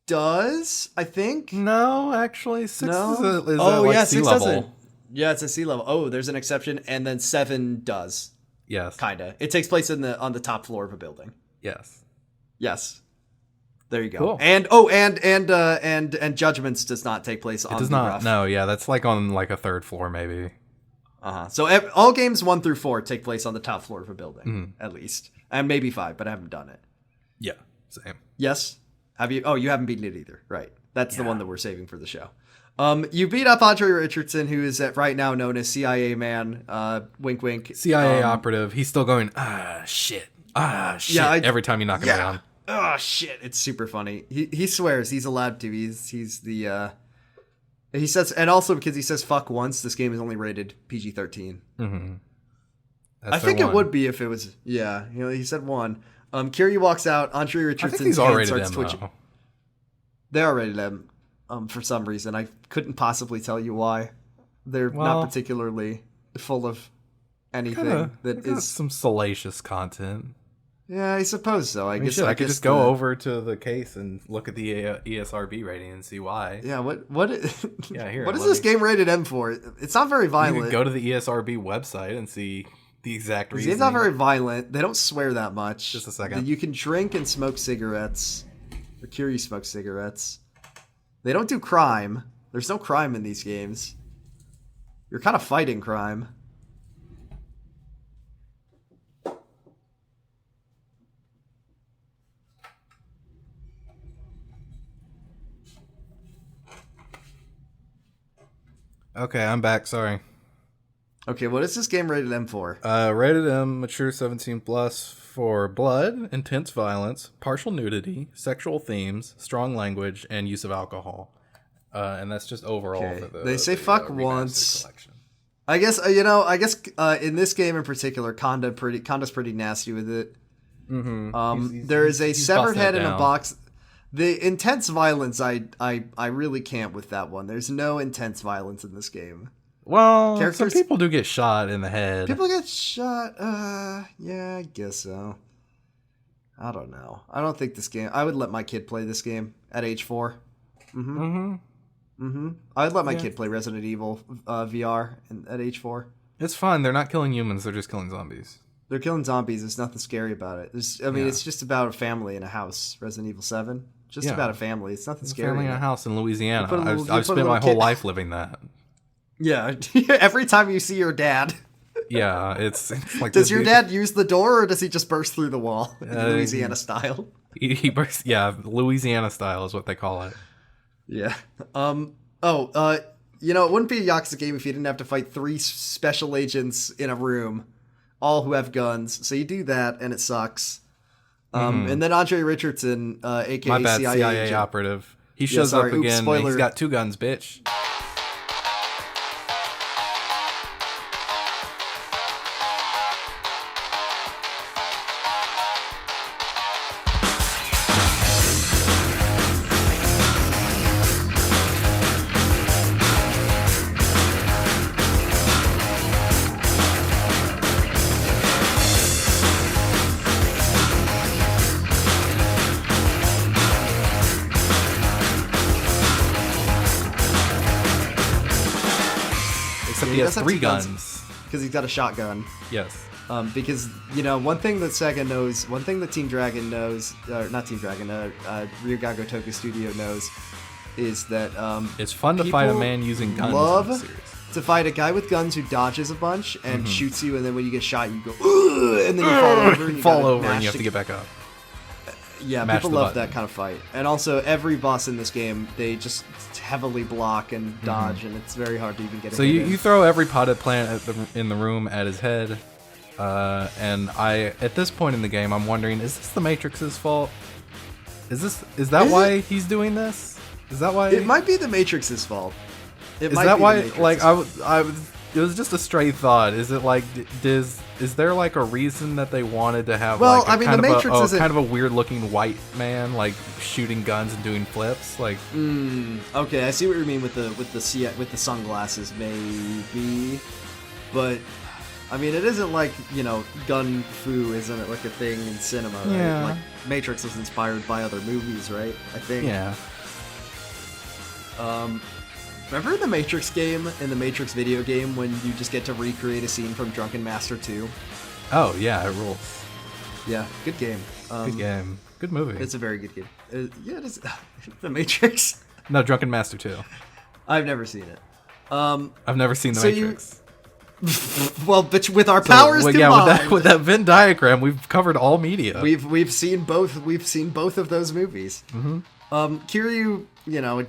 does, I think. No, actually, 6 is sea 6 level. doesn't. Yeah, it's a sea level. Oh, there's an exception, and then 7 does. Yes. Kinda. It takes place on the top floor of a building. Yes. Yes. There you go. Cool. And Judgments does not take place on the roof. It does not. No, yeah, that's like on like a third floor maybe. So all games 1 through 4 take place on the top floor of a building, at least, and maybe 5, but I haven't done it. Yeah, same. Yes. Have you? Oh, you haven't beaten it either, right? That's the one that we're saving for the show. You beat up Andre Richardson, who is right now known as CIA man. Wink, wink. CIA operative. He's still going. Shit. Yeah, every time you knock him down. Oh shit! It's super funny. He swears he's allowed to. He's the. He says, and also because he says fuck once, this game is only rated PG-13. Mm-hmm. I think it would be if it was, he said 1. Kiryu walks out, Andre Richardson's hand starts twitching. They are rated M, for some reason. I couldn't possibly tell you why. They're not particularly full of anything that is some salacious content. Yeah, I suppose so. I guess I could just go over to the case and look at the ESRB rating and see why. Yeah, what? Here. What is this game rated M for? It's not very violent. You can go to the ESRB website and see the exact reason. It's not very violent. They don't swear that much. Just a second. You can drink and smoke cigarettes. Or Kiryu smokes cigarettes. They don't do crime. There's no crime in these games. You're kind of fighting crime. Okay, I'm back. Sorry. Okay, what is this game rated M for? Rated M, mature 17 plus for blood, intense violence, partial nudity, sexual themes, strong language, and use of alcohol. And that's just overall for the. They say fuck once. Collection. I guess in this game in particular, Konda's pretty nasty with it. Mm-hmm. There is a severed head in a box. The intense violence, I really can't with that one. There's no intense violence in this game. Well, some people do get shot in the head. People get shot. Yeah, I guess so. I don't know. I don't think this game. I would let my kid play this game at age 4. I would let my kid play Resident Evil VR at age 4. It's fine. They're not killing humans. They're just killing zombies. They're killing zombies. There's nothing scary about it. It's just about a family in a house. Resident Evil 7. Just about a family. It's nothing scary. Family in a house in Louisiana. I've spent my whole life living that. Yeah. Every time you see your dad. Yeah, it's like. Does your dad use the door, or does he just burst through the wall, Louisiana style? He bursts. Yeah, Louisiana style is what they call it. Yeah. It wouldn't be a Yakuza game if you didn't have to fight 3 special agents in a room, all who have guns. So you do that, and it sucks. And then Andre Richardson, aka My bad, CIA agent. operative. He shows up again. Oops, he's got 2 guns, bitch. He has 3 guns. Because he's got a shotgun. Yes. Because, one thing that Sega knows, one thing that Team Dragon knows, not Team Dragon, Ryuga Gotoku Studio knows, is that it's fun to fight a man using guns. Love to fight a guy with guns who dodges a bunch and shoots you, and then when you get shot, you go, ugh, and then you fall over. And you have to get back up. Yeah, people love that kind of fight. And also, every boss in this game, they just heavily block and dodge, and it's very hard to even get a So you throw every potted plant in the room at his head, and at this point in the game, I'm wondering, is this the Matrix's fault? Is that why he's doing this? Is that why? It might be the Matrix's fault. Is that why? Like, it was just a stray thought. Is it like, is there like a reason that they wanted to have the Matrix is kind of a weird looking white man like shooting guns and doing flips? Like, okay, I see what you mean with the sunglasses, maybe, but I mean, it isn't like, gun fu isn't it like a thing in cinema, right? Yeah. Like, Matrix was inspired by other movies, right? I think. Yeah. Remember the Matrix game, in the Matrix video game, when you just get to recreate a scene from Drunken Master 2? Oh, yeah, it rules. Yeah, good game. Good game. Good movie. It's a very good game. Yeah, it is. The Matrix? No, Drunken Master 2. I've never seen it. I've never seen The Matrix. Well, but with our powers combined... Yeah, with that Venn diagram, we've covered all media. We've seen both of those movies. Mm-hmm. Kiryu,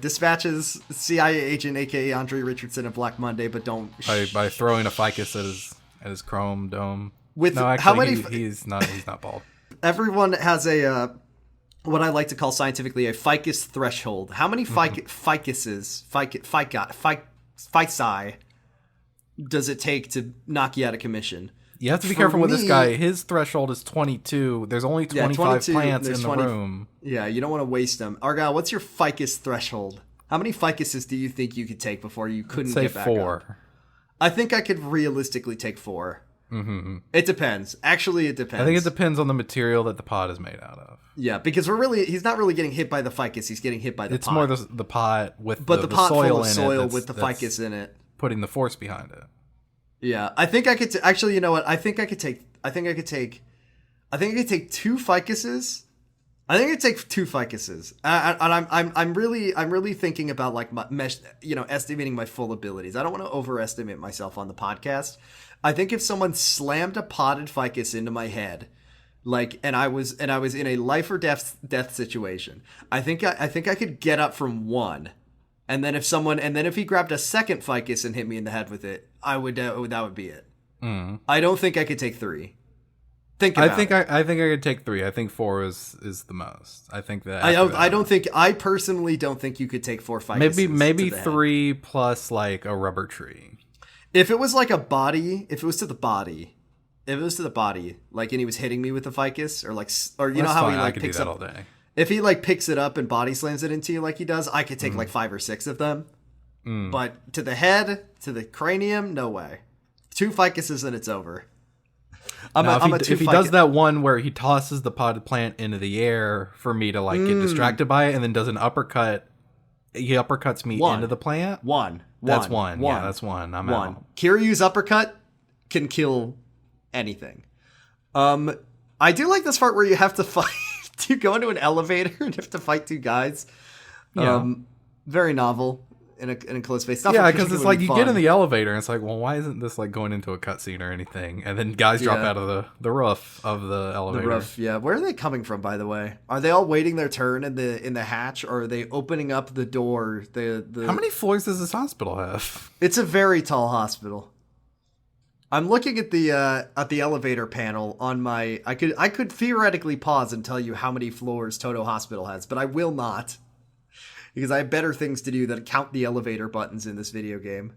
dispatches CIA agent, aka Andre Richardson of Black Monday, but don't by throwing a ficus at his chrome dome. He's not bald. Everyone has a what I like to call scientifically a ficus threshold. How many ficuses does it take to knock you out of commission? You have to be careful with this guy. His threshold is 22. There's only 25 plants in the room. Yeah, you don't want to waste them. Argyle, what's your ficus threshold? How many ficuses do you think you could take before you couldn't get back 4. up? I think I could realistically take 4. Mm-hmm. It depends. Actually, it depends. I think it depends on the material that the pot is made out of. Yeah, because he's not really getting hit by the ficus. He's getting hit by the pot. It's more the pot with the pot soil full of in soil it with the ficus in it. Putting the force behind it. Yeah, I think I could actually. You know what? I think I could take 2 ficuses. I think I could take 2 ficuses. And I'm really thinking about like estimating my full abilities. I don't want to overestimate myself on the podcast. I think if someone slammed a potted ficus into my head, and I was in a life or death situation, I think I could get up from 1. And then if he grabbed a second ficus and hit me in the head with it, that would be it. Mm. I don't think I could take 3. I think I could take 3. I think 4 is the most. I think that I personally don't think you could take 4 ficuses. Maybe 3 plus like a rubber tree. If it was like a body, if it was to the body, like, and he was hitting me with the ficus, or you know how he like picks up all day. If he like picks it up and body slams it into you like he does, I could take like 5 or 6 of them. But to the head, to the cranium, no way. 2 ficuses and it's over. If he does that one where he tosses the potted plant into the air for me to like get distracted by it, and then does an uppercut, he uppercuts me into the plant. That's one. Yeah, that's one. I'm out. Kiryu's uppercut can kill anything. I do like this part where you have to fight. You go into an elevator and have to fight two guys. Yeah. Very novel in a closed space. Yeah, because it's like you get in the elevator and it's like, well, why isn't this like going into a cutscene or anything? And then guys drop out of the roof of the elevator. The roof, yeah. Where are they coming from, by the way? Are they all waiting their turn in the hatch, or are they opening up the door? How many floors does this hospital have? It's a very tall hospital. I'm looking at the elevator panel on my. I could theoretically pause and tell you how many floors Toto Hospital has, but I will not. Because I have better things to do than count the elevator buttons in this video game.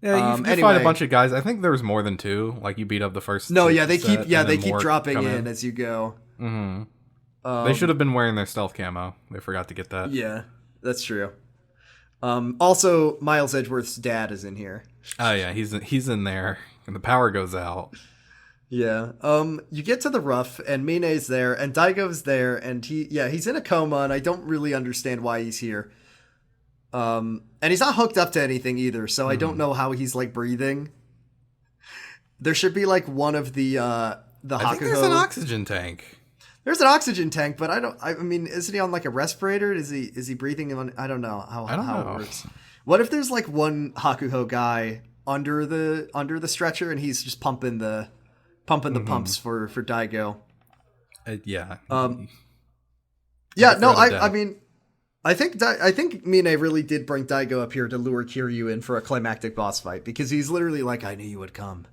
Yeah, you fight a bunch of guys. I think there was more than two. Like you beat up the first. No, yeah, they keep dropping in as you go. Mm-hmm. They should have been wearing their stealth camo. They forgot to get that. Yeah, that's true. Also, Miles Edgeworth's dad is in here. Oh yeah, he's in there, and the power goes out. Yeah. You get to the rough, and Mine's there, and Daigo's there, and he's in a coma, and I don't really understand why he's here. And he's not hooked up to anything either, so I don't know how he's like breathing. There should be like one of the Hakuho. I think there's an oxygen tank. There's an oxygen tank, but I mean, isn't he on like a respirator? Is he breathing on? I don't know how it works. What if there's like one Hakuho guy under the stretcher, and he's just pumping the pumps for Daigo. Yeah. Yeah. No. I mean, I think Mine really did bring Daigo up here to lure Kiryu in for a climactic boss fight, because he's literally like, I knew you would come.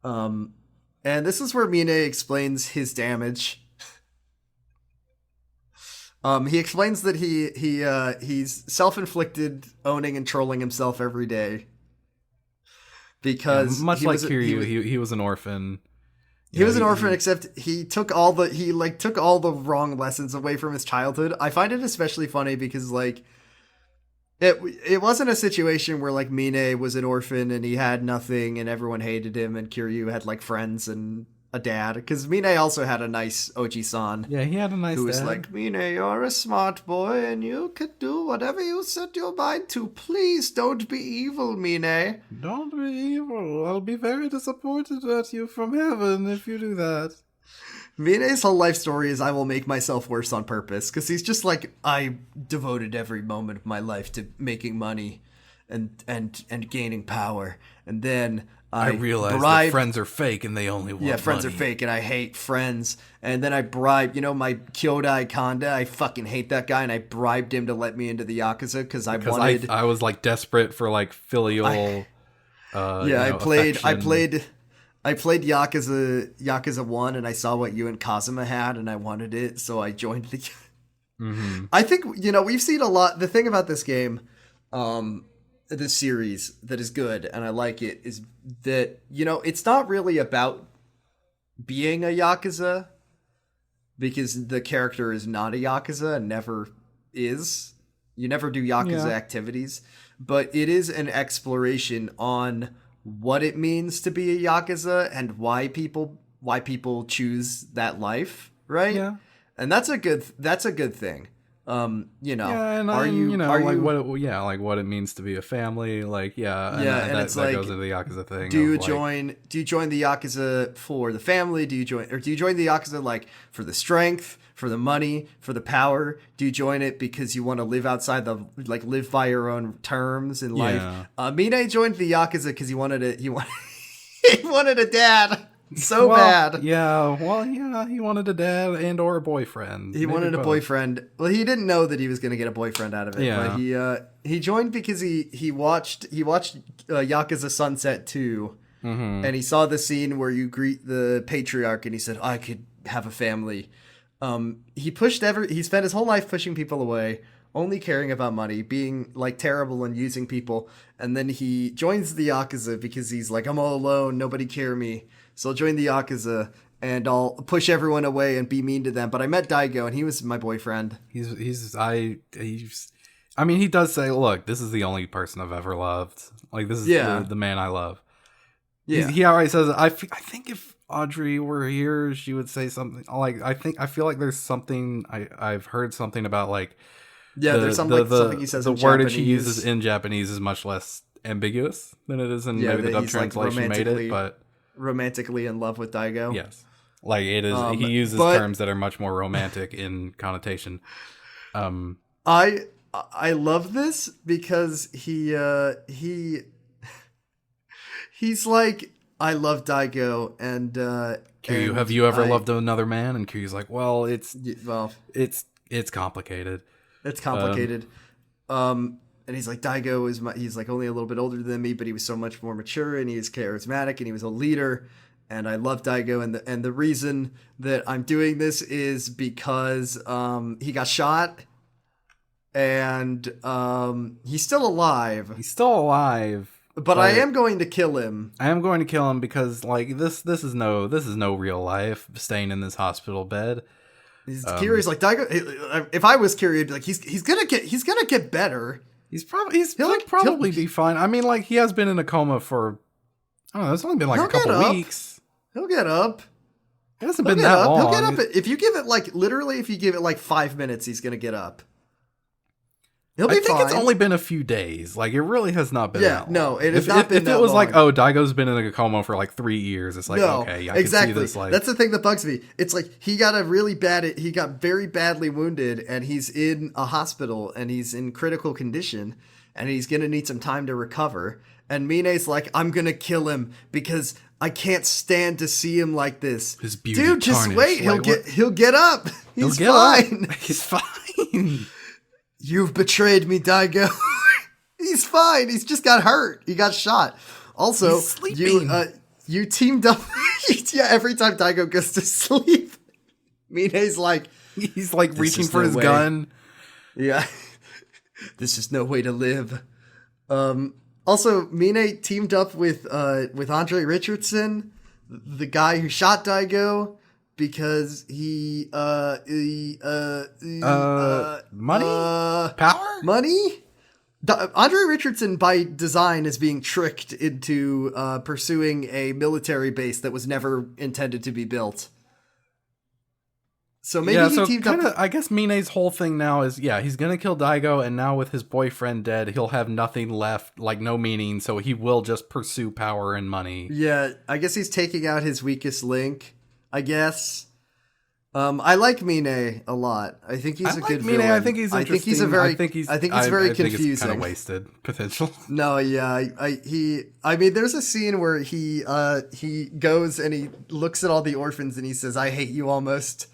And this is where Mine explains his damage. He explains that he's self-inflicted, owning and trolling himself every day. Because much like Kiryu, he was an orphan. He was an orphan, except he took all the wrong lessons away from his childhood. I find it especially funny because like it wasn't a situation where like Mine was an orphan and he had nothing and everyone hated him, and Kiryu had like friends and a dad, because Mine also had a nice Oji-san. Yeah, he had a nice who dad. was like, Mine, you're a smart boy and you could do whatever you set your mind to. Please don't be evil, Mine. Don't be evil. I'll be very disappointed at you from heaven if you do that. Mine's whole life story is I will make myself worse on purpose, because he's just like, I devoted every moment of my life to making money and gaining power, and then I realized that friends are fake and they only want friends money. are fake and I hate friends. And then I bribed, my Kyodai Kanda, I fucking hate that guy, and I bribed him to let me into the Yakuza because I was like desperate for like filial. I played Yakuza 1, and I saw what you and Kazuma had, and I wanted it, so I joined the. Mm-hmm. I think we've seen a lot. The thing about this game, this series that is good, and I like it, is that it's not really about being a Yakuza, because the character is not a Yakuza and never is. You never do Yakuza activities, but it is an exploration on what it means to be a Yakuza and why people choose that life, right? Yeah. And that's a good thing. What it means to be a family, and that goes into the Yakuza thing. Do you join the Yakuza for the family? Do you join the Yakuza like for the strength, for the money, for the power? Do you join it because you want to live outside live by your own terms in life? Mine joined the Yakuza because he wanted a dad. Bad. Yeah, he wanted a dad and or a boyfriend. He wanted a boyfriend. Well, he didn't know that he was going to get a boyfriend out of it. Yeah. But he joined because he watched Yakuza Sunset 2, and he saw the scene where you greet the patriarch, and he said, I could have a family. He spent his whole life pushing people away, only caring about money, being like terrible and using people, and then he joins the Yakuza because he's like, I'm all alone, nobody care me. So I'll join the Yakuza and I'll push everyone away and be mean to them. But I met Daigo and he was my boyfriend. He does say, look, this is the only person I've ever loved. Like, this is the man I love. Yeah. He already says, I think if Audrey were here, she would say something like, I feel like there's something, I've heard something about like, there's something he says in the Japanese. wordage he uses in Japanese is much less ambiguous than it is in maybe the dub translation made it, but. romantically in love with Daigo. Yes. Like it is, he uses terms that are much more romantic in connotation. I love this because he's like, I love Daigo, and Kiryu, have you ever loved another man? And Kiryu's like, well, it's complicated. It's complicated. And he's like, Daigo he's like only a little bit older than me, but he was so much more mature, and he is charismatic, and he was a leader. And I love Daigo, and the reason that I'm doing this is because he got shot, and he's still alive. He's still alive, but I am going to kill him. I am going to kill him because like this is no real life. Staying in this hospital bed. Kiryu's like, Daigo. If I was Kiryu, like he's gonna get better. He'll probably be fine. I mean, like he has been in a coma for, I don't know. It's only been like a couple weeks. He'll get up. It hasn't been that long. He'll get up. If you give it if you give it like 5 minutes, he's gonna get up. He'll be fine. I think it's only been a few days. Like it really has not been. Yeah, no, it has not been. If it was like, oh, Daigo's been in a coma for like 3 years, it's like, okay, I exactly. can see this. Like, that's the thing that bugs me. It's like he got very badly wounded, and he's in a hospital, and he's in critical condition, and he's gonna need some time to recover. And Mine's like, I'm gonna kill him because I can't stand to see him like this. His beauty Dude, just tarnished. wait. He'll get up. He's fine. He's fine. You've betrayed me, Daigo. He's fine. He's just got hurt. He got shot. Also, he's sleeping. You teamed up. Yeah, every time Daigo goes to sleep, Mine's like, he's like reaching for his gun. Yeah. This is no way to live. Also, Mine teamed up with Andre Richardson, the guy who shot Daigo, because money? Power? Money? Andre Richardson, by design, is being tricked into pursuing a military base that was never intended to be built. So maybe he teamed up. I guess Mine's whole thing now is, he's gonna kill Daigo, and now with his boyfriend dead, he'll have nothing left, like no meaning. So he will just pursue power and money. Yeah, I guess he's taking out his weakest link. I guess. I like Mine a lot. I think he's a good villain. I think he's interesting. I think he's very confusing. It's kind of wasted potential. No, yeah, I mean, there's a scene where he goes and he looks at all the orphans and he says, "I hate you almost.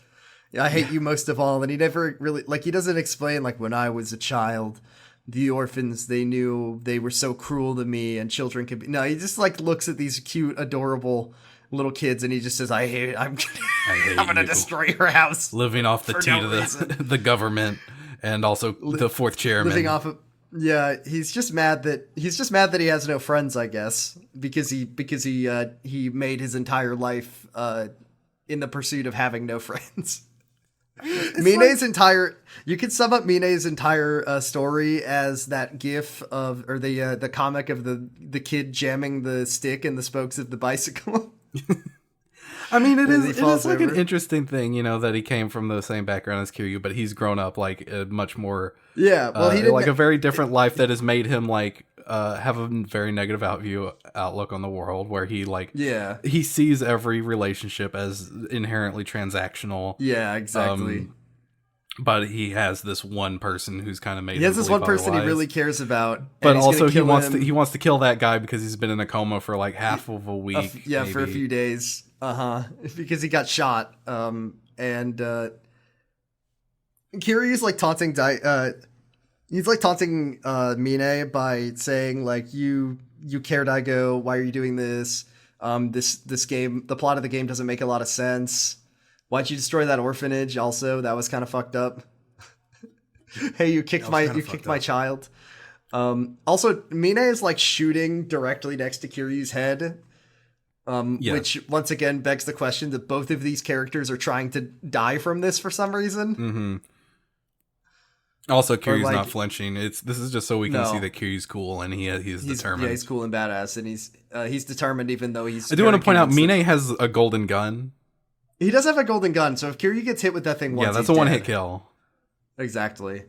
I hate you most of all," and he never really, like, he doesn't explain, like, when I was a child, the orphans, they knew they were so cruel to me, and children could be. No, he just like looks at these cute, adorable little kids, and he just says, "I hate it. I'm gonna destroy your house." Living off the teat of the government, and also the fourth chairman. Living off of. Yeah, he's just mad that he has no friends, I guess, because he made his entire life in the pursuit of having no friends. You could sum up Mine's entire story as that gif of, or the comic of the kid jamming the stick in the spokes of the bicycle. I mean, it is like an interesting thing, that he came from the same background as Kiryu, but he's grown up like a much more, he didn't, like a very different life that has made him like have a very negative outlook on the world, where he he sees every relationship as inherently transactional. Yeah, exactly. But he has this one person who's kind of made. He has this one person he really cares about, but also he wants to kill that guy because he's been in a coma for like half of a week. For a few days. Because he got shot. And Kiryu's like taunting he's like taunting Mine by saying, like, you care, Daigo, why are you doing this? This game, the plot of the game doesn't make a lot of sense. Why'd you destroy that orphanage? Also, that was kind of fucked up. Hey, you kicked my child. Also, Mine is like shooting directly next to Kiryu's head. Which once again begs the question that both of these characters are trying to die from this for some reason. Mm-hmm. Also, Kiryu's not flinching. This is just so we can see that Kiryu's cool and he's determined. Yeah, he's cool and badass, and he's determined even though he's. I do want to point out, Mine has a golden gun. He does have a golden gun, so if Kiryu gets hit with that thing once, that's a one-hit kill. Exactly.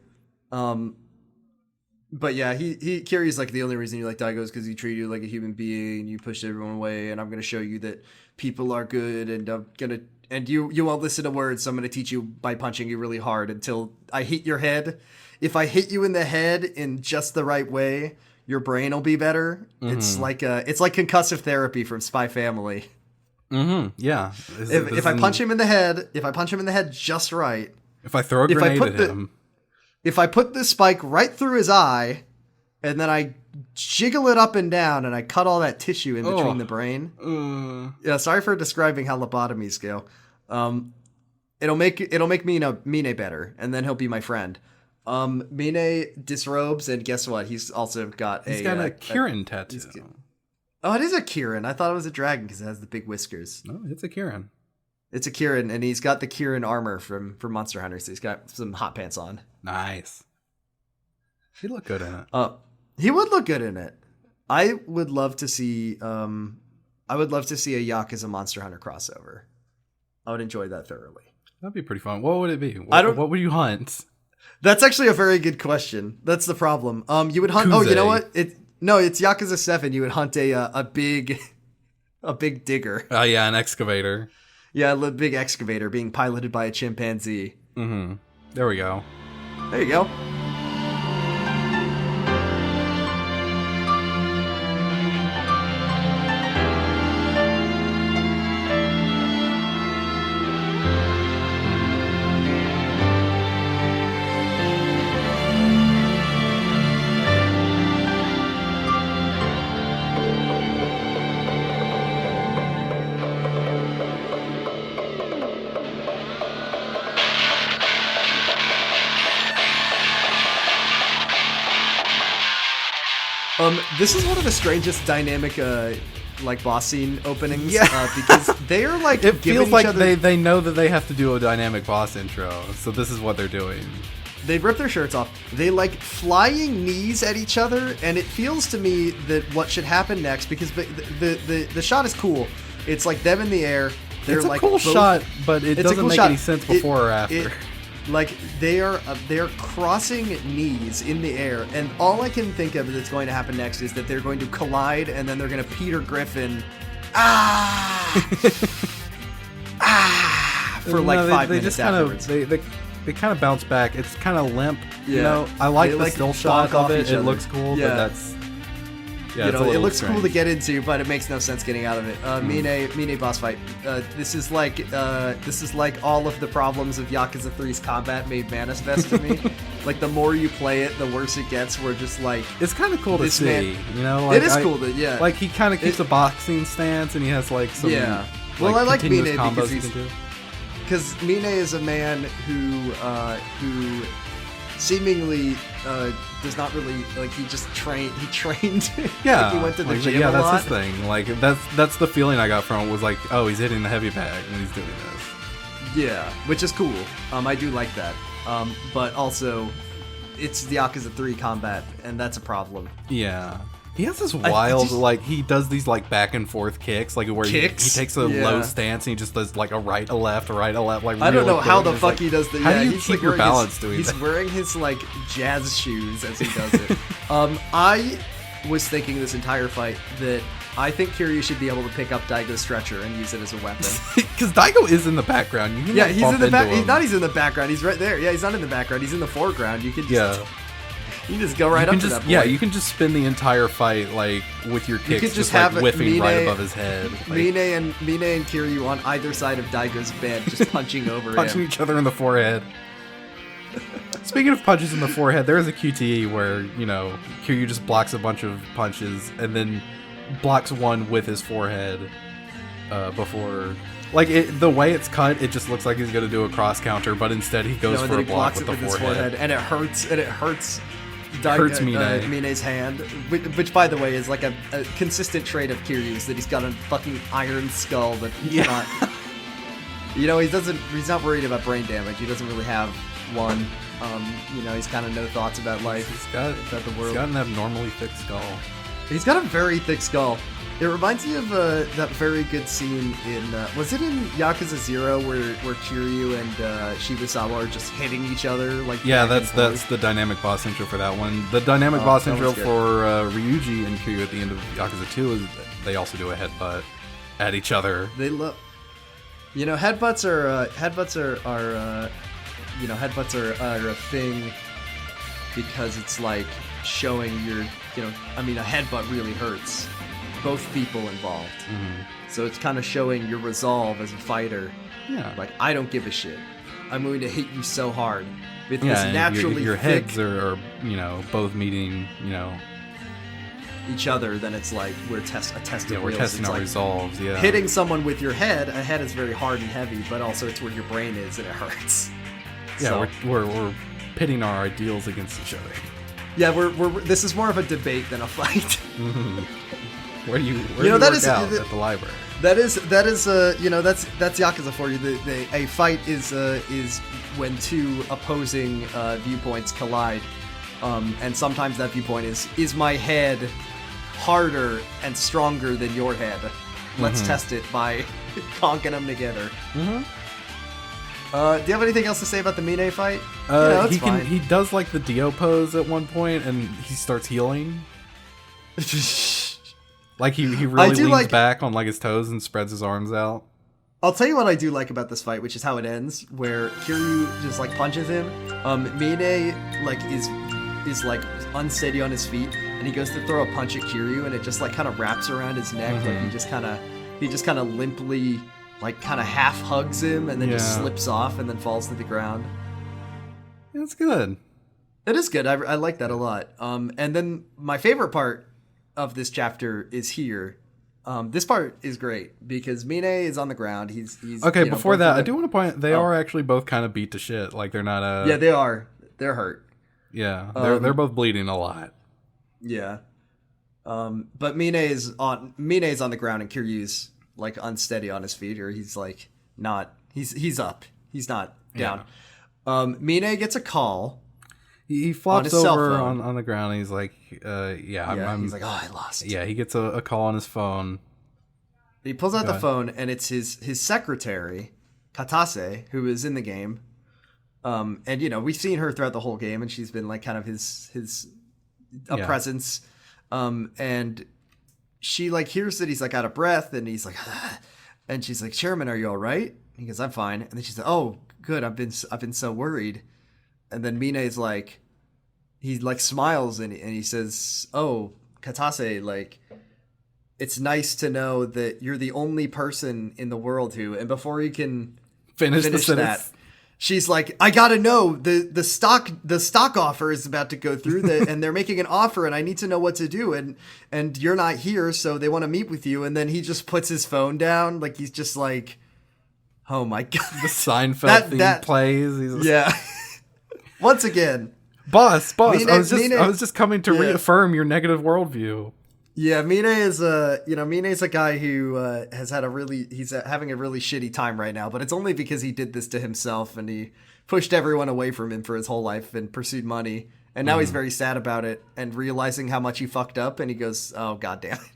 But yeah, Kiryu's like the only reason you like Daigo is because he treated you like a human being. You pushed everyone away, and I'm gonna show you that people are good, and you won't listen to words. So I'm gonna teach you by punching you really hard until I hit your head. If I hit you in the head in just the right way, your brain will be better. Mm-hmm. It's like concussive therapy from Spy Family. Mm-hmm. Yeah. If I punch him in the head just right. If I throw a grenade at him. If I put this spike right through his eye, and then I jiggle it up and down, and I cut all that tissue in between the brain. Yeah, sorry for describing how lobotomies go. It'll make Mine better, and then he'll be my friend. Mine disrobes, and guess what? He's also got a Kirin tattoo. Oh, it is a Kirin. I thought it was a dragon because it has the big whiskers. No, it's a Kirin. It's a Kirin, and he's got the Kirin armor from Monster Hunter, so he's got some hot pants on. Nice. He'd look good in it. He would look good in it. I would love to see a Yakuza Monster Hunter crossover. I would enjoy that thoroughly. That'd be pretty fun. What would it be? What would you hunt? That's actually a very good question. That's the problem. You would hunt. Kuze. Oh, you know what? It's Yakuza 7. You would hunt a big digger. Oh yeah, an excavator. Yeah, a big excavator being piloted by a chimpanzee. Mm-hmm. There we go. There you go. This is one of the strangest dynamic, boss scene openings. Yeah, because they are like. It feels like they know that they have to do a dynamic boss intro, so this is what they're doing. They rip their shirts off. They like flying knees at each other, and it feels to me that what should happen next, because the shot is cool. It's like them in the air. They're it's a cool shot, but it doesn't make any sense before or after. They are crossing knees in the air, and all I can think of that's going to happen next is that they're going to collide, and then they're going to Peter Griffin, for 5 minutes afterwards. They kind of bounce back. It's kind of limp. Yeah. You know, I like the still shot of it. It looks cool, but that's. Yeah, it looks cool to get into, but it makes no sense getting out of it. Mine boss fight. This is like all of the problems of Yakuza 3's combat made manifest to me. Like the more you play it, the worse it gets. We're just like it's kind of cool to see. Man, you know, like, it is cool to Like he kind of keeps a boxing stance, and he has like some Well, I like Mine because Mine is a man who seemingly does not really he just trained. He trained. Yeah, he went to the gym a that's lot. His thing. Like that's the feeling I got from it was like, oh, he's hitting the heavy bag when he's doing this. Yeah, which is cool. I do like that. But also, it's the Yakuza 3 combat, and that's a problem. Yeah. He has this wild, he does these, back and forth kicks, where he takes a low stance and he just does, a right, a left, I don't know how the fuck he does that. How do you keep your balance doing that? He's wearing his, jazz shoes as he does it. I was thinking this entire fight that I think Kiryu should be able to pick up Daigo's stretcher and use it as a weapon. Because Daigo is in the background. You can, he's in the back. He's in the background. He's right there. Yeah, he's not in the background. He's in the foreground. You can just... Yeah. You just go right up to that boy. Yeah, you can just spin the entire fight with your kicks, just whiffing right above his head. Mine and Kiryu on either side of Daigo's bed, just punching over punching each other in the forehead. Speaking of punches in the forehead, there is a QTE where Kiryu just blocks a bunch of punches and then blocks one with his forehead before. The way it's cut, it just looks like he's gonna do a cross counter, but instead he goes for a block with the forehead, and it hurts. Hurts Mine's hand, which by the way is a consistent trait of Kiryu's, that he's got a fucking iron skull that he cannot. He's not worried about brain damage. He doesn't really have one. He's kind of no thoughts about life. He's got the world. He's got an abnormally thick skull. He's got a very thick skull. It reminds me of that very good scene in was it in Yakuza 0 where Kiryu and Shibusawa are just hitting each other like that's the dynamic boss intro for that one. The dynamic boss intro for Ryuji and Kiryu at the end of Yakuza 2 is they also do a headbutt at each other. They love, headbutts are a thing because it's like showing a headbutt really hurts both people involved. Mm-hmm. So it's kind of showing your resolve as a fighter. Yeah. Like, I don't give a shit. I'm going to hit you so hard. With this naturally your thick heads are both meeting, each other, then it's like we're testing we're testing our resolves. Yeah. Hitting someone with your head, a head is very hard and heavy, but also it's where your brain is and it hurts. Yeah, so, we're pitting our ideals against each other. Yeah, this is more of a debate than a fight. Mm-hmm. Where do you work out at the library? That's Yakuza for you. A fight is when two opposing viewpoints collide, and sometimes that viewpoint is my head harder and stronger than your head. Let's test it by conking them together. Mm-hmm. Do you have anything else to say about the Mine fight? He does like the Dio pose at one point, and he starts healing. Like he really leans back on like his toes and spreads his arms out. I'll tell you what I do like about this fight, which is how it ends, where Kiryu just like punches him. Mine like is like unsteady on his feet, and he goes to throw a punch at Kiryu, and it just like kind of wraps around his neck. Like he just kind of limply like kind of half hugs him, and then just slips off, and then falls to the ground. It's good. It is good. I like that a lot. And then my favorite part of this chapter is here. This part is great because Mine is on the ground. He's okay. Before that, I do want to point out they are actually both kind of beat to shit. Like they're not yeah, they are. They're hurt. Yeah, they're both bleeding a lot. Yeah. But Mine is on the ground and Kiryu's like unsteady on his feet, or he's like not. He's up. He's not down. Yeah. Mine gets a call. He flops over on the ground and he's like, he's like, oh, I lost. Yeah, he gets a call on his phone. He pulls out the phone and it's his secretary, Katase, who is in the game. And, we've seen her throughout the whole game and she's been like kind of his presence. And she like hears that he's like out of breath and he's like, and she's like, Chairman, are you all right? He goes, I'm fine. And then she's like, oh, good. I've been so worried. And then Mine's like, he like smiles and he says, oh, Katase, like, it's nice to know that you're the only person in the world who, and before he can finish that, she's like, I gotta know the stock offer is about to go through and they're making an offer and I need to know what to do. And you're not here. So they want to meet with you. And then he just puts his phone down. Like, he's just like, oh my God. The Seinfeld theme plays. Yeah. Once again, boss. I was just coming to reaffirm your negative worldview. Yeah, Mine is Mine's a guy who he's having a really shitty time right now, but it's only because he did this to himself and he pushed everyone away from him for his whole life and pursued money, and now he's very sad about it and realizing how much he fucked up, and he goes, "Oh God damn it."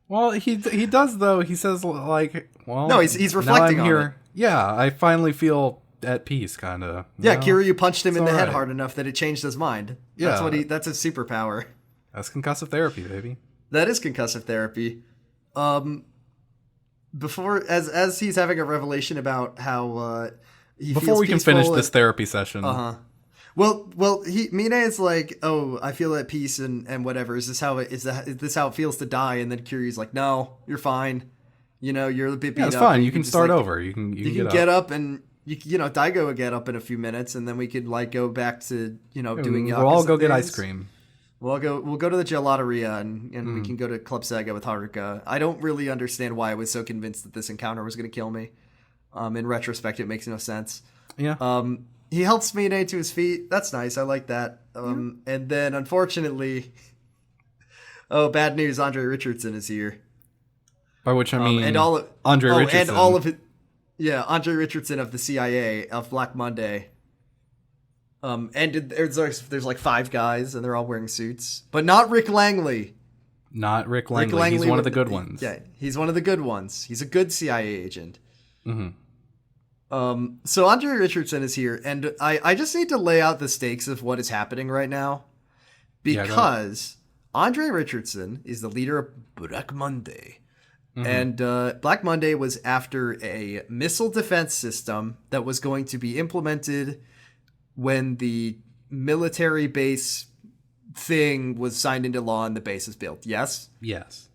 Well, he does though. He says like, well, no, he's reflecting on it. Yeah, I finally feel at peace, kind of. Yeah, Kiryu punched him in the head hard enough that it changed his mind. Yeah, that's his superpower. That's concussive therapy, baby. That is concussive therapy. Before, as he's having a revelation about how he before feels we can finish this therapy session. Well, Mine is like, oh, I feel at peace and whatever. Is this how it feels to die? And then Kiryu's like, no, you're fine. You're a bit beat up. It's fine. You can start over. You can get up and. Daigo will get up in a few minutes, and then we could like go back to doing. We'll all go get ice cream. We'll go to the gelateria, and we can go to Club Sega with Haruka. I don't really understand why I was so convinced that this encounter was going to kill me. In retrospect, it makes no sense. Yeah. He helps Mine to his feet. That's nice. I like that. And then unfortunately, bad news. Andre Richardson is here. By which I mean, Andre Richardson and all of it. Yeah, Andre Richardson of the CIA, of Black Monday. And there's like 5 guys, and they're all wearing suits. But not Rick Langley. Not Rick Langley. He's one of the good ones. Yeah, he's one of the good ones. He's a good CIA agent. Mm-hmm. So Andre Richardson is here, and I just need to lay out the stakes of what is happening right now. Because Andre Richardson is the leader of Black Monday. And Black Monday was after a missile defense system that was going to be implemented when the military base thing was signed into law and the base is built. Yes? Yes.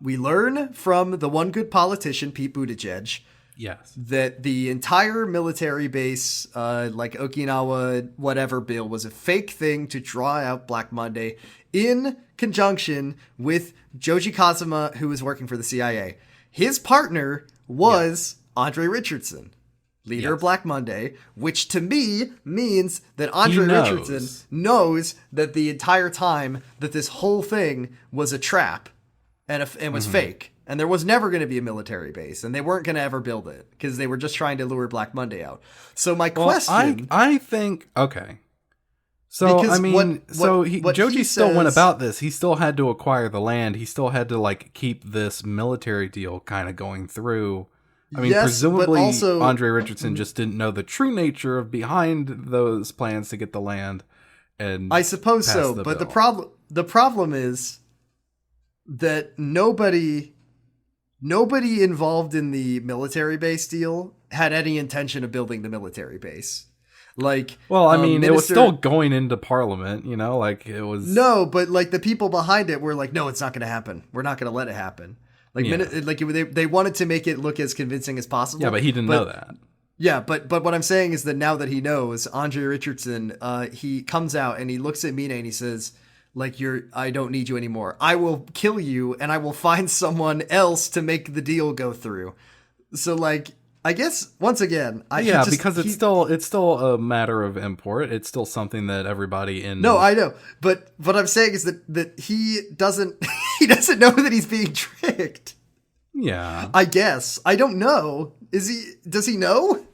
We learn from the one good politician, Pete Buttigieg, yes, that the entire military base, like Okinawa whatever bill, was a fake thing to draw out Black Monday in conjunction with Joji Kazuma, who was working for the CIA. His partner was Andre Richardson, leader of Black Monday, which to me means that Andre Richardson knows that the entire time that this whole thing was a trap and was fake. And there was never going to be a military base, and they weren't going to ever build it because they were just trying to lure Black Monday out. So my question... I think... Okay. So, I mean, Joji still went about this. He still had to acquire the land. He still had to, like, keep this military deal kind of going through. I mean, presumably also, Andre Richardson just didn't know the true nature of behind those plans to get the land. And I suppose so, but the problem is that nobody involved in the military base deal had any intention of building the military base. Like, well, I mean, it was still going into Parliament, you know, like it was. No, but like the people behind it were like, no, it's not going to happen. We're not going to let it happen. Like, they wanted to make it look as convincing as possible. Yeah, but he didn't know that. Yeah, but what I'm saying is that now that he knows, Andre Richardson, he comes out and he looks at Mine and he says, like, I don't need you anymore. I will kill you and I will find someone else to make the deal go through. So, like, I guess once again, because it's still a matter of import. It's still something that everybody in. No, I know, but what I'm saying is that he doesn't know that he's being tricked. Yeah, I guess I don't know. Does he know?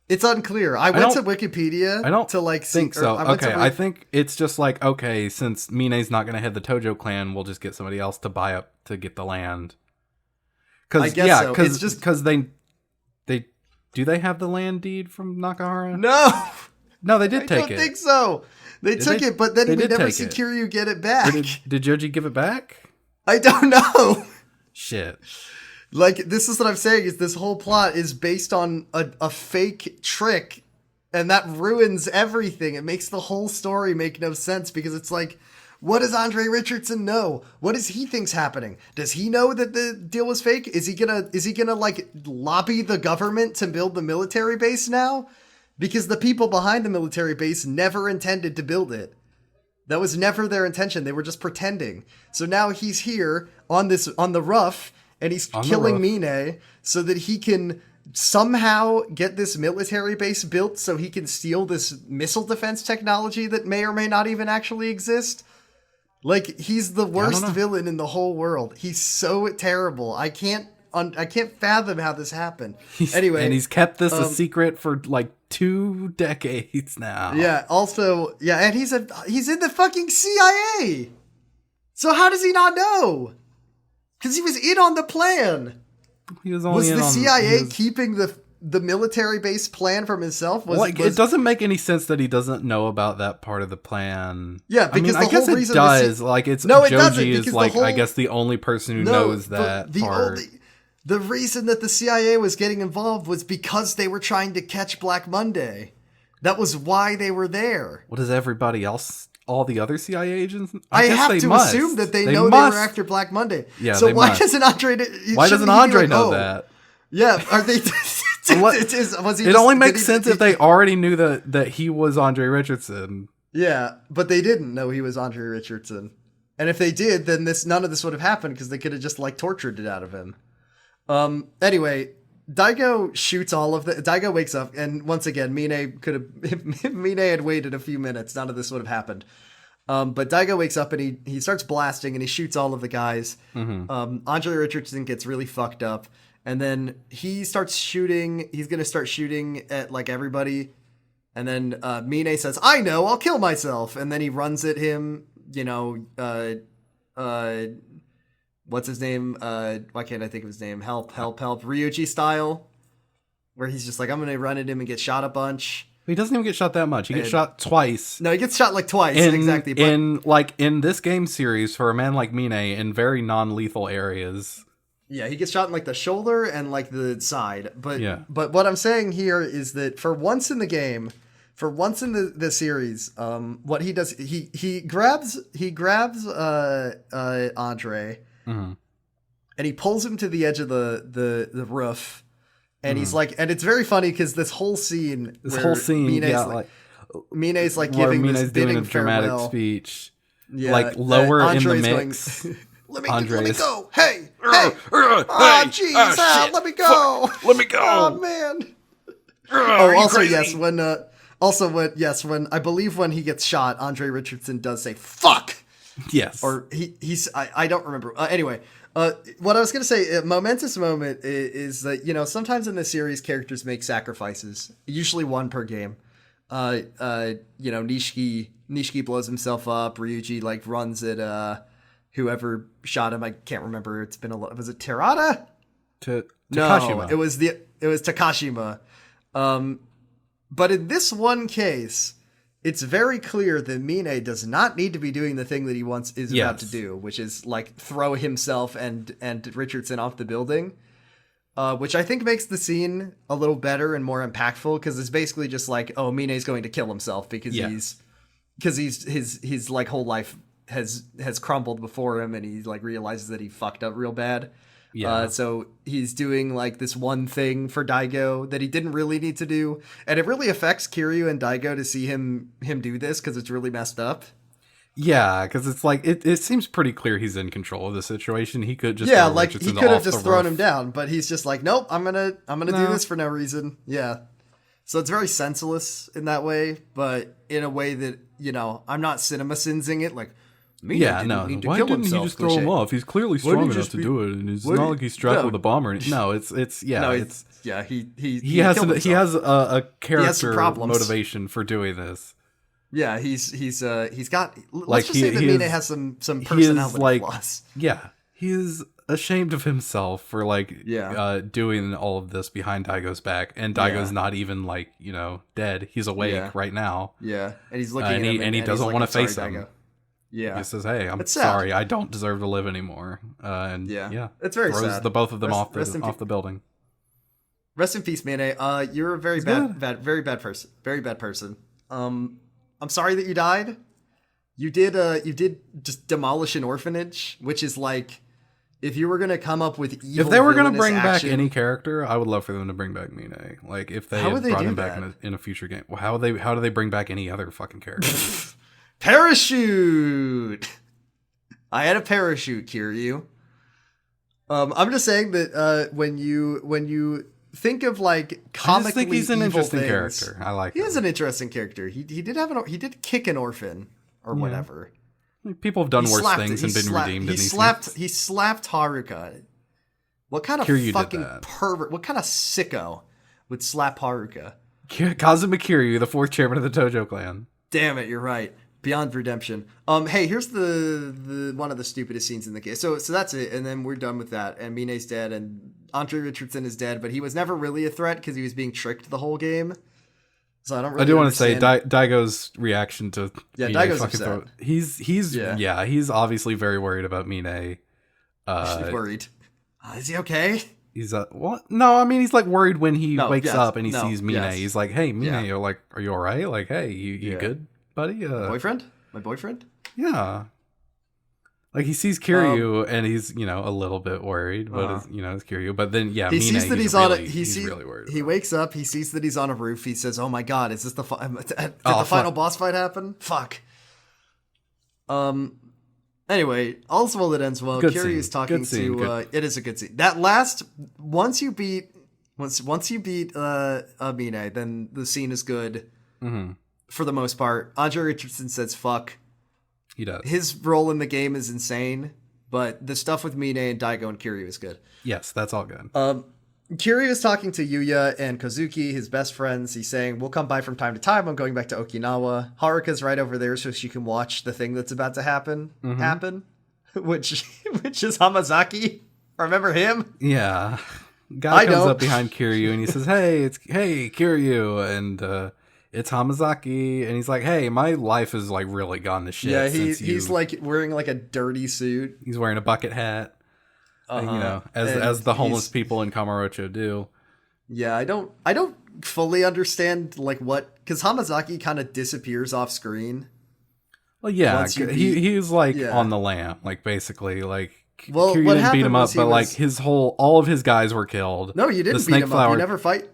It's unclear. I went to Wikipedia. I don't think so. I think it's just like, okay, since Mine's not going to head the Tojo clan, we'll just get somebody else to buy up to get the land. Because they have the land deed from Nakahara? No, they did take it. I don't think so. They took it, but then we never see Kiryu get it back. Did Joji give it back? I don't know. Shit. Like, this is what I'm saying, is this whole plot is based on a fake trick, and that ruins everything. It makes the whole story make no sense, because it's like, what does Andre Richardson know? What does he think's happening? Does he know that the deal was fake? Is he gonna like lobby the government to build the military base now? Because the people behind the military base never intended to build it. That was never their intention. They were just pretending. So now he's here on the rough, and he's killing Mine so that he can somehow get this military base built so he can steal this missile defense technology that may or may not even actually exist. Like, he's the worst villain in the whole world. He's so terrible. I can't fathom how this happened. And he's kept this a secret for like 2 decades now. Yeah. Also, yeah, and he's in the fucking CIA. So how does he not know? Because he was in on the plan. He was only the CIA keeping the military base plan from himself? It doesn't make any sense that he doesn't know about that part of the plan. Yeah, because I guess it does. Like, it's Joji is like, I guess, the only person who knows that part. The reason that the CIA was getting involved was because they were trying to catch Black Monday. That was why they were there. What does everybody else? All the other CIA agents? I have to assume that they know they were after Black Monday. Yeah, so why doesn't Andre? Why doesn't Andre know that? Yeah, are they? It only makes sense if they already knew that he was Andre Richardson. Yeah, but they didn't know he was Andre Richardson. And if they did, then none of this would have happened, because they could have just like tortured it out of him. Anyway, Daigo shoots all of the. Daigo wakes up, and once again, Mine had waited a few minutes. None of this would have happened. But Daigo wakes up and he starts blasting and he shoots all of the guys. Mm-hmm. Andre Richardson gets really fucked up, and then he starts shooting. He's gonna start shooting at like everybody, and then Mine says, "I know, I'll kill myself," and then he runs at him. what's his name? Why can't I think of his name? Help, Ryuji style, where he's just like, I'm gonna run at him and get shot a bunch. He doesn't even get shot that much. He gets shot twice. No, he gets shot like twice, exactly. But in this game series, for a man like Mine, in very non-lethal areas. Yeah, he gets shot in like the shoulder and like the side. But what I'm saying here is that for once in the game, for once in the series, what he does, he grabs Andre, and he pulls him to the edge of the roof. And he's like, and it's very funny because this whole scene, Mine's like giving this bidding doing a dramatic farewell speech, like lower in the mix. Let me go. Hey. Oh, jeez. Let me go. Let me go. Oh, man. When I believe when he gets shot, Andre Richardson does say, fuck. Yes. Or I don't remember. Anyway. What I was going to say, a momentous moment is that, sometimes in the series, characters make sacrifices, usually one per game. Nishiki blows himself up. Ryuji, like, runs at, whoever shot him. I can't remember. It's been was it Terada? Takashima. No, it was Takashima. But in this one case, it's very clear that Mine does not need to be doing the thing that he is about to do, which is like throw himself and Richardson off the building, which I think makes the scene a little better and more impactful because it's basically just like, oh, Mine's going to kill himself because his like whole life has crumbled before him and he like realizes that he fucked up real bad. Yeah. So he's doing like this one thing for Daigo that he didn't really need to do. And it really affects Kiryu and Daigo to see him do this because it's really messed up. Yeah, because it's like, it seems pretty clear he's in control of the situation. He could just he could have just thrown him down, but he's just like, nope, I'm gonna do this for no reason. Yeah. So it's very senseless in that way, but in a way that, I'm not CinemaSinsing it like, Why didn't he just throw him off? He's clearly strong enough to do it, and it's not like he's strapped with a bomber. No, he has a character motivation for doing this. Yeah, he's got. Let's just say that Mine has some personality flaws. Yeah, he is ashamed of himself for doing all of this behind Daigo's back, and Daigo's not even dead. He's awake right now. Yeah, and he's looking at him, and he doesn't want to face him. Daigo. Yeah, he says, "Hey, I'm sorry. I don't deserve to live anymore." It's very throws sad. The both of them off the building. Rest in peace, Mine. You're a very bad person. I'm sorry that you died. You did just demolish an orphanage, which is like, if you were gonna come up with evil, if they were gonna bring back any character, I would love for them to bring back Mine. Like if they had brought him back in a future game. Well, how do they bring back any other fucking character? Parachute! I had a parachute, Kiryu. I'm just saying that when you think of like comically, I just think he's an interesting things, character. I like. He is an interesting character. He did kick an orphan or whatever. People have done worse things and been redeemed. He slapped Haruka. What kind of fucking pervert? What kind of sicko would slap Haruka? Kazuma Kiryu, the fourth chairman of the Tojo clan. Damn it, you're right. Beyond redemption. Hey, here's the one of the stupidest scenes in the game. So that's it, and then we're done with that. And Mine's dead, and Andre Richardson is dead, but he was never really a threat because he was being tricked the whole game. So I don't really. I do want to say Daigo's reaction to Daigo's upset. He's obviously very worried about Mine. Worried. Is he okay? He's what? No, I mean he's like worried when he wakes up and he sees Mine. Yes. He's like, "Hey, Mine, you're like, are you all right? Like, hey, you good, buddy? My boyfriend? Yeah." Like he sees Kiryu and he's a little bit worried, but it's Kiryu. But then he sees that he's really worried. He wakes up, he sees that he's on a roof. He says, "Oh my god, is this the final boss fight happen? Fuck." Anyway, all's well that ends well. Kiryu's talking to. It is a good scene. That last once you beat Mine, then the scene is good for the most part. Andre Richardson says fuck. He does. His role in the game is insane, but the stuff with Mine and Daigo and Kiryu is good. Yes, that's all good. Kiryu is talking to Yuya and Kozuki, his best friends. He's saying, "We'll come by from time to time. I'm going back to Okinawa." Haruka's right over there so she can watch the thing that's about to happen. which is Hamazaki. Remember him? Yeah. Guy comes up behind Kiryu and he says, hey, Kiryu, and it's Hamazaki, and he's like, hey, my life has like really gone to shit. Yeah, he's like wearing like a dirty suit. He's wearing a bucket hat, as the homeless people in Kamurocho do. Yeah, I don't fully understand like what, because Hamazaki kind of disappears off screen. Well, yeah, he's like on the lam, like basically like. Well, Kiryu what didn't beat him up, but like all of his guys were killed. No, you didn't beat him up. You never fight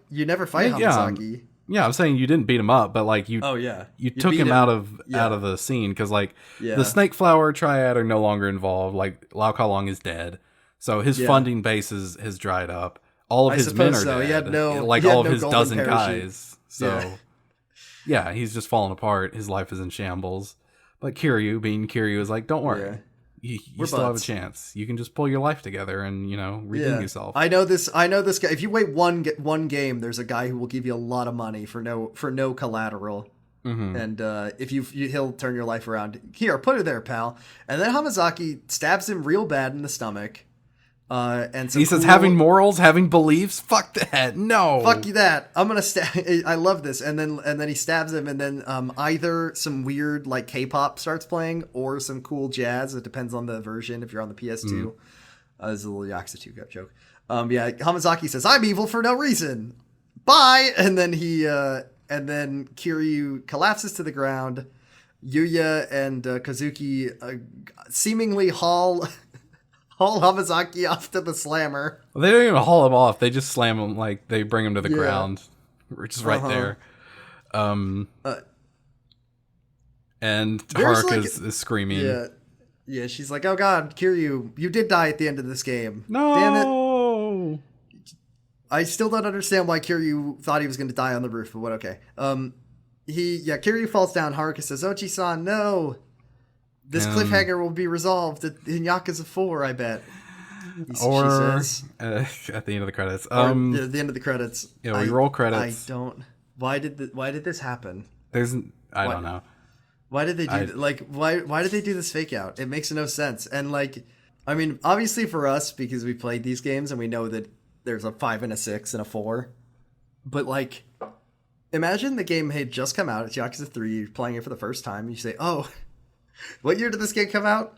Hamazaki. Yeah, I'm saying you didn't beat him up, but like you. Oh yeah, you took him out of the scene because like the Snake Flower Triad are no longer involved. Like Lau Ka-long is dead, so his funding base has dried up. All of his men are dead. He had all of his dozen guys. So yeah, he's just falling apart. His life is in shambles. But Kiryu, being Kiryu, is like, don't worry. Yeah. You still have a chance. You can just pull your life together and, redeem yourself. I know this guy. If you wait one game, there's a guy who will give you a lot of money for no collateral. Mm-hmm. And he'll turn your life around. Here, put it there, pal. And then Hamazaki stabs him real bad in the stomach. And he says, having morals, having beliefs, fuck that. No, fuck you that. I'm gonna stab. I love this. And then he stabs him, and then either some weird like K-pop starts playing or some cool jazz. It depends on the version. If you're on the PS2, there's a little Yakuza 2 joke. Hamazaki says, "I'm evil for no reason. Bye." And then then Kiryu collapses to the ground. Yuya and Kazuki seemingly haul Hamazaki off to the slammer. Well, they don't even haul him off. They just slam him, like they bring him to the ground, which is right there. And Haruka is screaming. Yeah. She's like, "Oh God, Kiryu, you did die at the end of this game. No, damn it." I still don't understand why Kiryu thought he was going to die on the roof, but what? Okay. Kiryu falls down. Haruka says, "Ochi-san, no. This cliffhanger will be resolved in Yakuza 4, I bet." She says. At the end of the credits. At the end of the credits. Yeah, we roll credits. I don't. Why did this happen? I don't know. Why did they do why did they do this fake out? It makes no sense. And I mean, obviously for us, because we played these games and we know that there's a 5 and a 6 and a 4. But imagine the game had just come out. It's Yakuza 3. You're playing it for the first time. You say, "Oh, what year did this game come out?"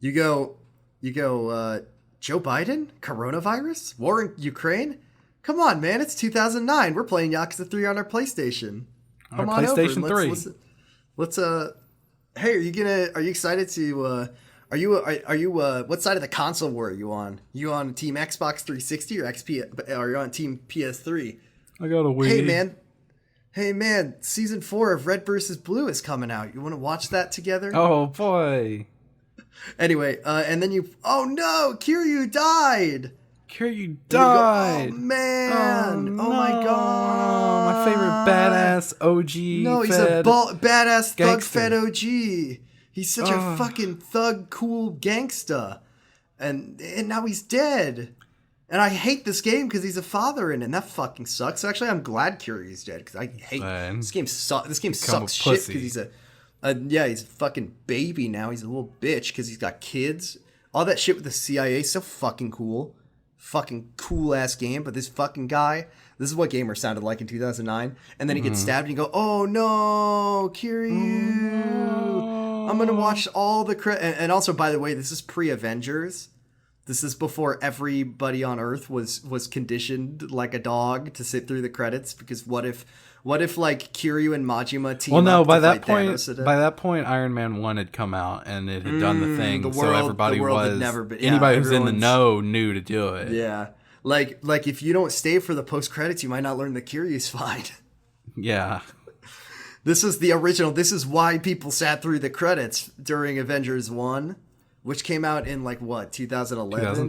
You go, Joe Biden? Coronavirus? War in Ukraine? Come on, man, it's 2009. We're playing Yakuza 3 on our PlayStation. Come on PlayStation over. 3. Let's hey, are you excited to are you what side of the console war are you on? You on Team Xbox 360 or XP, or are you on Team PS3? I got a Wii. Hey man, season 4 of Red vs. Blue is coming out. You want to watch that together? Oh boy. Anyway, and then oh no, Kiryu died. Kiryu died. Oh man. Oh, no. My god. My favorite badass OG. No, he's a badass thug fed OG. He's such a fucking thug cool gangsta. And now he's dead. And I hate this game because he's a father in it, and that fucking sucks. So actually, I'm glad Kiryu's dead because I hate this game. This game sucks shit because he's he's a fucking baby now. He's a little bitch because he's got kids. All that shit with the CIA is so fucking cool. Fucking cool ass game. But this fucking guy, this is what Gamer sounded like in 2009. And then he gets stabbed and you go, "Oh no, Kiryu." Oh. I'm going to watch all the and also, by the way, this is pre-Avengers. This is before everybody on Earth was conditioned like a dog to sit through the credits, because what if like Kiryu and Majima team up? Well, no, by that point Iron Man 1 had come out and it had done the thing, so everybody anybody who's in the know knew to do it. Yeah. Like if you don't stay for the post credits, you might not learn that Kiryu's fine. Yeah. This is the original. This is why people sat through the credits during Avengers 1. Which came out in 2011?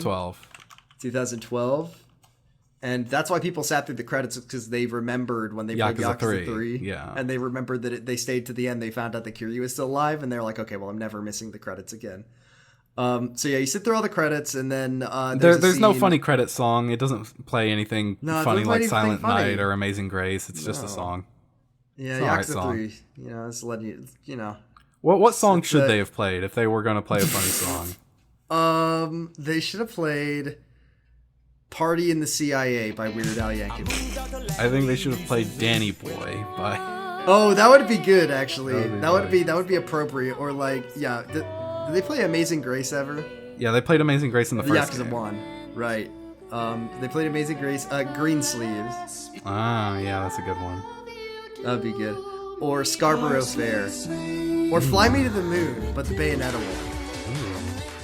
2012. And that's why people sat through the credits, because they remembered when they played Yakuza 3. Yeah. And they remembered that they stayed to the end. They found out that Kiryu was still alive, and they're like, okay, well, I'm never missing the credits again. So yeah, you sit through all the credits, and then there's no funny credit song. It doesn't play anything funny like Silent Night or Amazing Grace. It's just a song. Yeah, Yakuza 3. It's letting you, What song should they have played if they were going to play a funny song? They should have played "Party in the CIA" by Weird Al Yankovic. I think they should have played "Danny Boy" by. Oh, that would be good actually. That would be appropriate. Or like, yeah, did they play "Amazing Grace" ever? Yeah, they played "Amazing Grace" in the first game. Yakuza 1, right? They played "Amazing Grace," Green Sleeves. Ah, yeah, that's a good one. That'd be good. Or Scarborough Fair. Or Fly Me to the Moon, but the Bayonetta one. Ooh.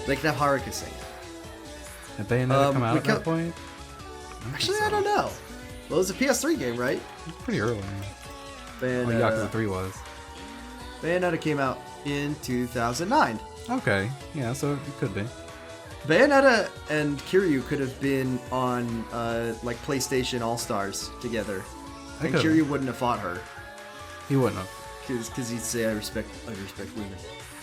They can have Haruka sing it. Did Bayonetta come out at that point? I don't know. Well, it was a PS3 game, right? It was pretty early. Bayonetta. Yakuza 3 was. Bayonetta came out in 2009. Okay, yeah, so it could be. Bayonetta and Kiryu could have been on like PlayStation All-Stars together. And Kiryu wouldn't have fought her. He wouldn't have. Because he'd say, I respect women.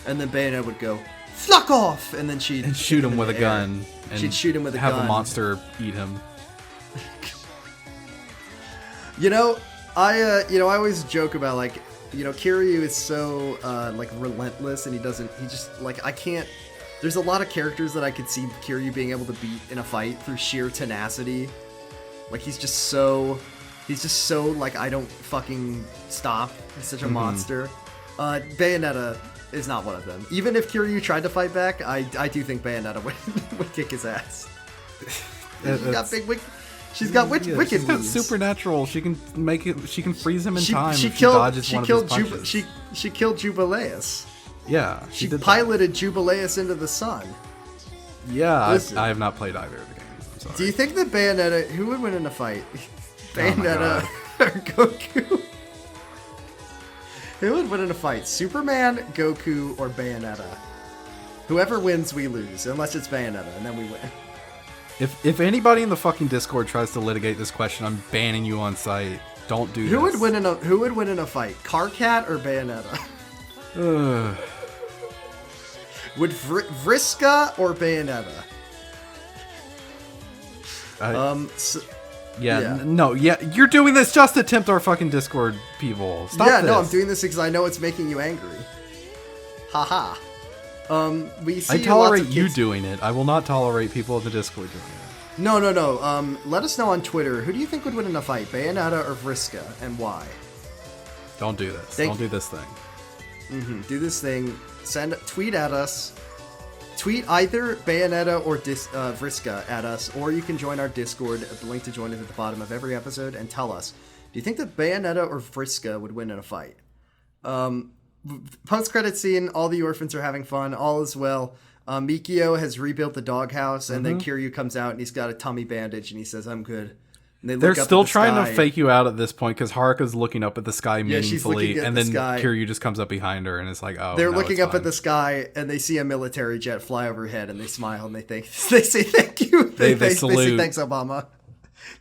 And then Bayonetta would go, "Fuck off!" And then she'd shoot him with a gun. And she'd shoot him with a gun. gun. Have a monster eat him. I always joke about, like, Kiryu is so, like, relentless, and I can't, there's a lot of characters that I could see Kiryu being able to beat in a fight through sheer tenacity. Like, he's just so, like, I don't fucking stop. He's such a monster. Bayonetta is not one of them. Even if Kiryu tried to fight back, I do think Bayonetta would kick his ass. She's got wicked moves. Supernatural. She can She can freeze him in time. She killed Jubileus. Yeah, she piloted Jubileus into the sun. Yeah, I have not played either of the games. I'm sorry. Do you think that Bayonetta? Who would win in a fight? Bayonetta or Goku? Who would win in a fight? Superman, Goku, or Bayonetta? Whoever wins, we lose. Unless it's Bayonetta, and then we win. If anybody in the fucking Discord tries to litigate this question, I'm banning you on site. Don't do this. Who would win in a fight? Karkat or Bayonetta? Would Vriska or Bayonetta? You're doing this just to tempt our fucking Discord people. Stop this. No, I'm doing this because I know it's making you angry. Haha. I tolerate you doing it. I will not tolerate people in the Discord doing it. No. Let us know on Twitter. Who do you think would win in a fight, Bayonetta or Vriska, and why? Don't do this. Don't do this thing. Do this thing. Tweet at us. Tweet either Bayonetta or Vriska at us, or you can join our Discord. The link to join is at the bottom of every episode, and tell us, do you think that Bayonetta or Vriska would win in a fight? Post-credit scene, all the orphans are having fun, all is well. Mikio has rebuilt the doghouse, and then Kiryu comes out, and he's got a tummy bandage, and he says, "I'm good." And they're still trying to fake you out at this point, because Haruka's looking up at the sky meaningfully, and then Kiryu just comes up behind her, and it's like, oh, they're looking up at the sky, and they see a military jet fly overhead, and they smile, and they say thank you. They salute. They say, thanks, Obama.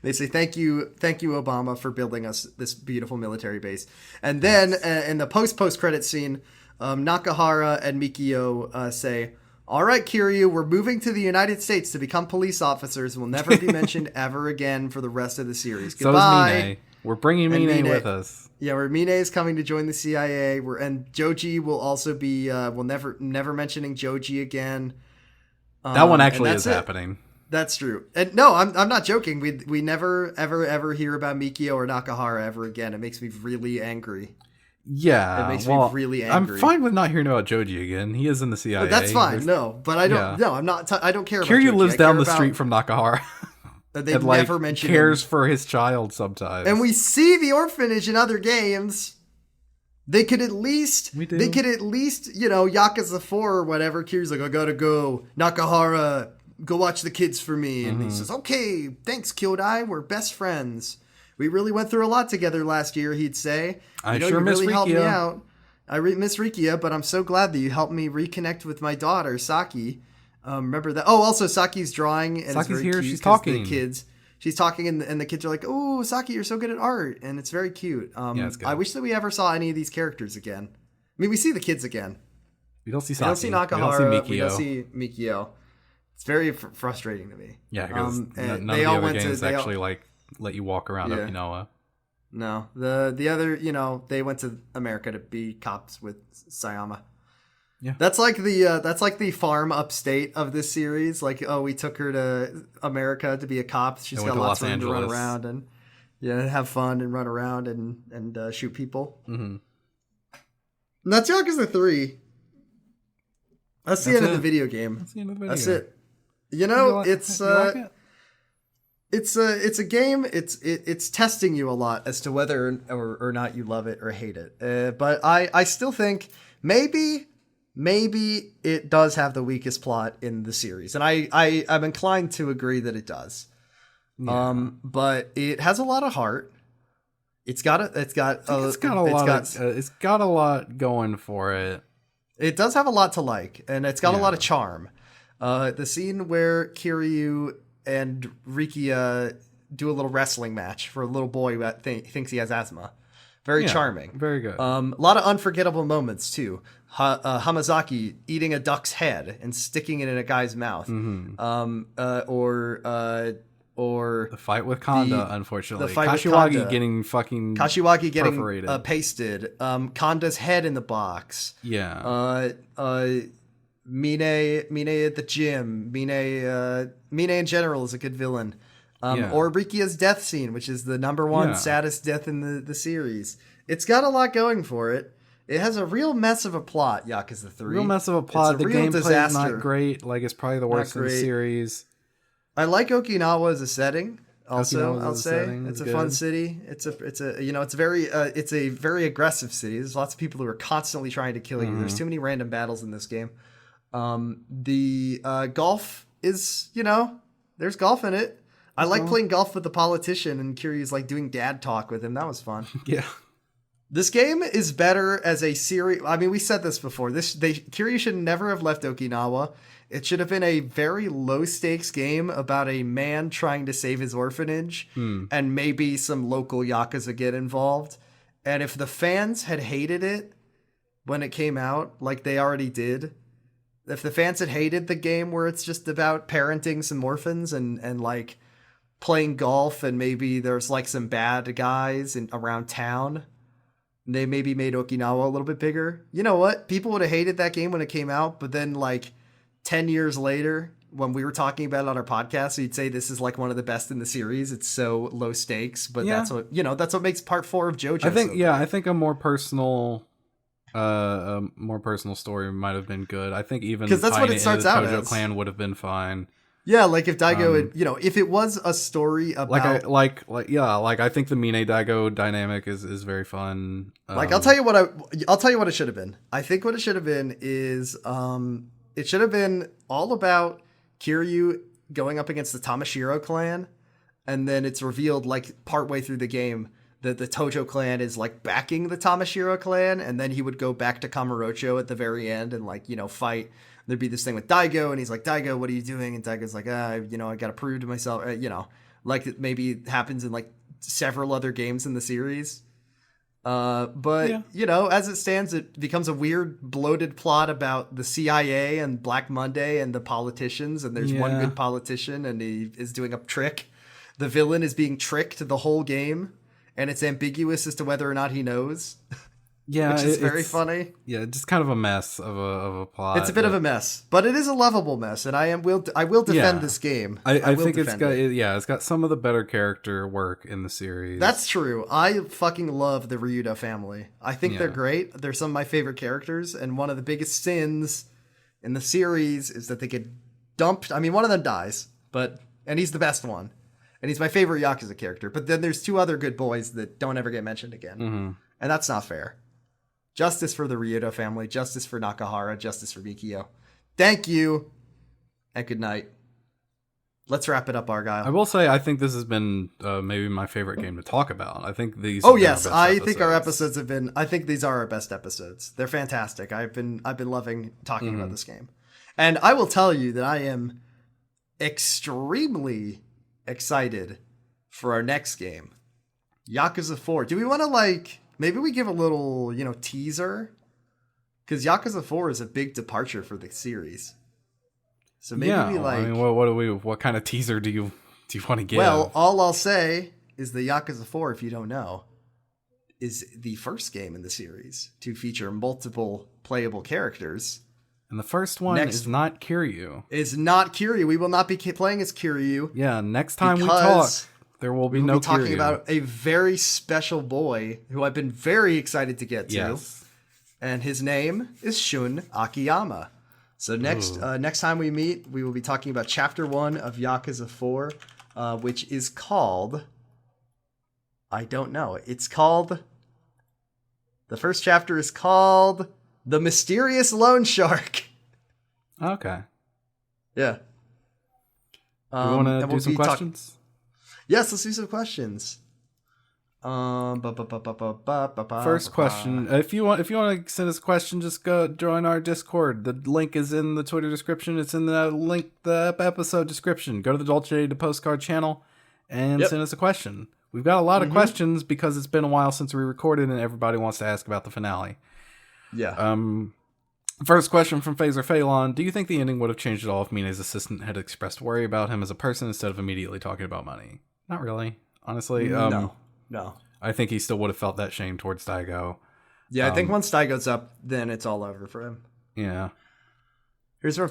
They say, thank you, Obama, for building us this beautiful military base. And then, in the post-credit scene, Nakahara and Mikio say, "All right, Kiryu, we're moving to the United States to become police officers. We'll never be mentioned ever again for the rest of the series. Goodbye." So is Mine. We're bringing Mine with us. Yeah, Mine is coming to join the CIA. And Joji will also be, we'll never mentioning Joji again. That one actually is happening. That's true. And no, I'm not joking. We never ever hear about Mikio or Nakahara ever again. It makes me really angry. Yeah, it makes me really angry. I'm fine with not hearing about Joji again. He is in the CIA. But that's fine. But I don't. Yeah. No, I'm not. I don't care. Kiryu about lives down the street from Nakahara. They never mention cares for his child sometimes. And we see the orphanage in other games. They could at least, Yakuza 4 or whatever. Kiryu's like, I gotta go. Nakahara, go watch the kids for me. And he says, okay, thanks, Kyodai. We're best friends. We really went through a lot together last year, he'd say. I sure miss Rikia. Helped me out. I miss Rikia, but I'm so glad that you helped me reconnect with my daughter, Saki. Remember that? Oh, also, Saki's drawing. And Saki's it's very here. Cute she's talking. She's talking, and the kids are like, oh, Saki, you're so good at art. And it's very cute. It's good. I wish that we ever saw any of these characters again. I mean, we see the kids again. We don't see Saki. We don't see Nakahara. We don't see Mikio. It's very frustrating to me. Yeah, because none of the other games actually let you walk around Okinawa. No, the other, they went to America to be cops with Sayama. Yeah. That's like the farm upstate of this series. Like, oh, we took her to America to be a cop. She's got lots of room to run around and have fun and run around and shoot people. Mm-hmm. And that's Yakuza 3. That's the end of the video game. That's the end of the video That's game. it. You know, It's like it's a game. It's testing you a lot as to whether or not you love it or hate it. But I still think maybe it does have the weakest plot in the series, and I'm inclined to agree that it does. Yeah. But it has a lot of heart. It's got a lot going for it. It does have a lot to like, and it's got a lot of charm. The scene where Kiryu and Rikia do a little wrestling match for a little boy who thinks he has asthma. Very charming. Very good. A lot of unforgettable moments, too. Hamazaki eating a duck's head and sticking it in a guy's mouth. Mm-hmm. Or the fight with Kanda, unfortunately. The fight with Kashiwagi Kanda. Getting fucking Kashiwagi getting perforated. Pasted. Kanda's head in the box. Yeah. Mine at the gym. Mine in general is a good villain. Or Rikia's death scene, which is the number one saddest death in the series. It's got a lot going for it. It has a real mess of a plot, Yakuza 3. Real mess of a plot. The gameplay is not great. Like, it's probably the worst in the series. I like Okinawa as a setting. Also, I'll say it's a good. fun city. It's a very aggressive city. There's lots of people who are constantly trying to kill you. Mm-hmm. There's too many random battles in this game. The golf is, there's golf in it. I like playing golf with the politician, and Kiryu's like doing dad talk with him. That was fun. Yeah. This game is better as a series. I mean, we said this before. Kiryu should never have left Okinawa. It should have been a very low stakes game about a man trying to save his orphanage, and maybe some local Yakuza get involved. And if the fans had hated it when it came out, like they already did, if the fans had hated the game where it's just about parenting some orphans and like playing golf, and maybe there's like some bad guys around town, they maybe made Okinawa a little bit bigger. You know what? People would have hated that game when it came out, but then like 10 years later, when we were talking about it on our podcast, we'd say this is like one of the best in the series. It's so low stakes, but that's what makes part 4 of JoJo. I think a more personal story might have been good. I think even because that's what it starts out Tojo as. Clan would have been fine. Yeah, like if Daigo had, if it was a story about I think the Mine Daigo dynamic is very fun. I'll tell you what it should have been. I think what it should have been is it should have been all about Kiryu going up against the Tamashiro clan, and then it's revealed like partway through the game that the Tojo clan is like backing the Tamashiro clan, and then he would go back to Kamurocho at the very end and fight. There'd be this thing with Daigo, and he's like, Daigo, what are you doing? And Daigo's like, I got to prove to myself, like it maybe happens in like several other games in the series. As it stands, it becomes a weird bloated plot about the CIA and Black Monday and the politicians. And there's one good politician, and he is doing a trick. The villain is being tricked the whole game, and it's ambiguous as to whether or not he knows. Yeah, which is very funny. Yeah, just kind of a mess of a plot. It's a bit of a mess, but it is a lovable mess, and I will defend this game. I think it's got some of the better character work in the series. That's true. I fucking love the Ryuda family. I think they're great. They're some of my favorite characters, and one of the biggest sins in the series is that they get dumped. I mean, one of them dies, and he's the best one, and he's my favorite Yakuza character. But then there's 2 other good boys that don't ever get mentioned again, and that's not fair. Justice for the Ryuda family. Justice for Nakahara. Justice for Mikio. Thank you. And good night. Let's wrap it up, Argyle. I will say, I think this has been maybe my favorite game to talk about. I think these. Oh yes, I think our episodes have been. I think these are our best episodes. They're fantastic. I've been loving talking about this game, and I will tell you that I am extremely excited for our next game, Yakuza 4. Do we want to maybe we give a little, teaser? Because Yakuza 4 is a big departure for the series. So maybe what kind of teaser do you want to give? Well, all I'll say is the Yakuza 4, if you don't know, is the first game in the series to feature multiple playable characters And the first one is not Kiryu. Is not Kiryu. We will not be playing as Kiryu. Yeah, next time we talk, there will be no Kiryu. We'll be talking about a very special boy who I've been very excited to get to. Yes. And his name is Shun Akiyama. So next time we meet, we will be talking about Chapter 1 of Yakuza 4, which is called... I don't know. It's called... The first chapter is called The Mysterious Loan Shark. Okay. Yeah. We want to do some questions? Yes, let's do some questions. First question. If you want to send us a question, just go join our Discord. The link is in the Twitter description. It's in the episode description. Go to the Dolce de Postcard channel and send us a question. We've got a lot of questions because it's been a while since we recorded and everybody wants to ask about the finale. Yeah. First question from Phaser Phalon. Do you think the ending would have changed at all if Mine's assistant had expressed worry about him as a person instead of immediately talking about money? Not really, honestly. No. I think he still would have felt that shame towards Daigo. Yeah, I think once Daigo's up, then it's all over for him. Yeah. Here's one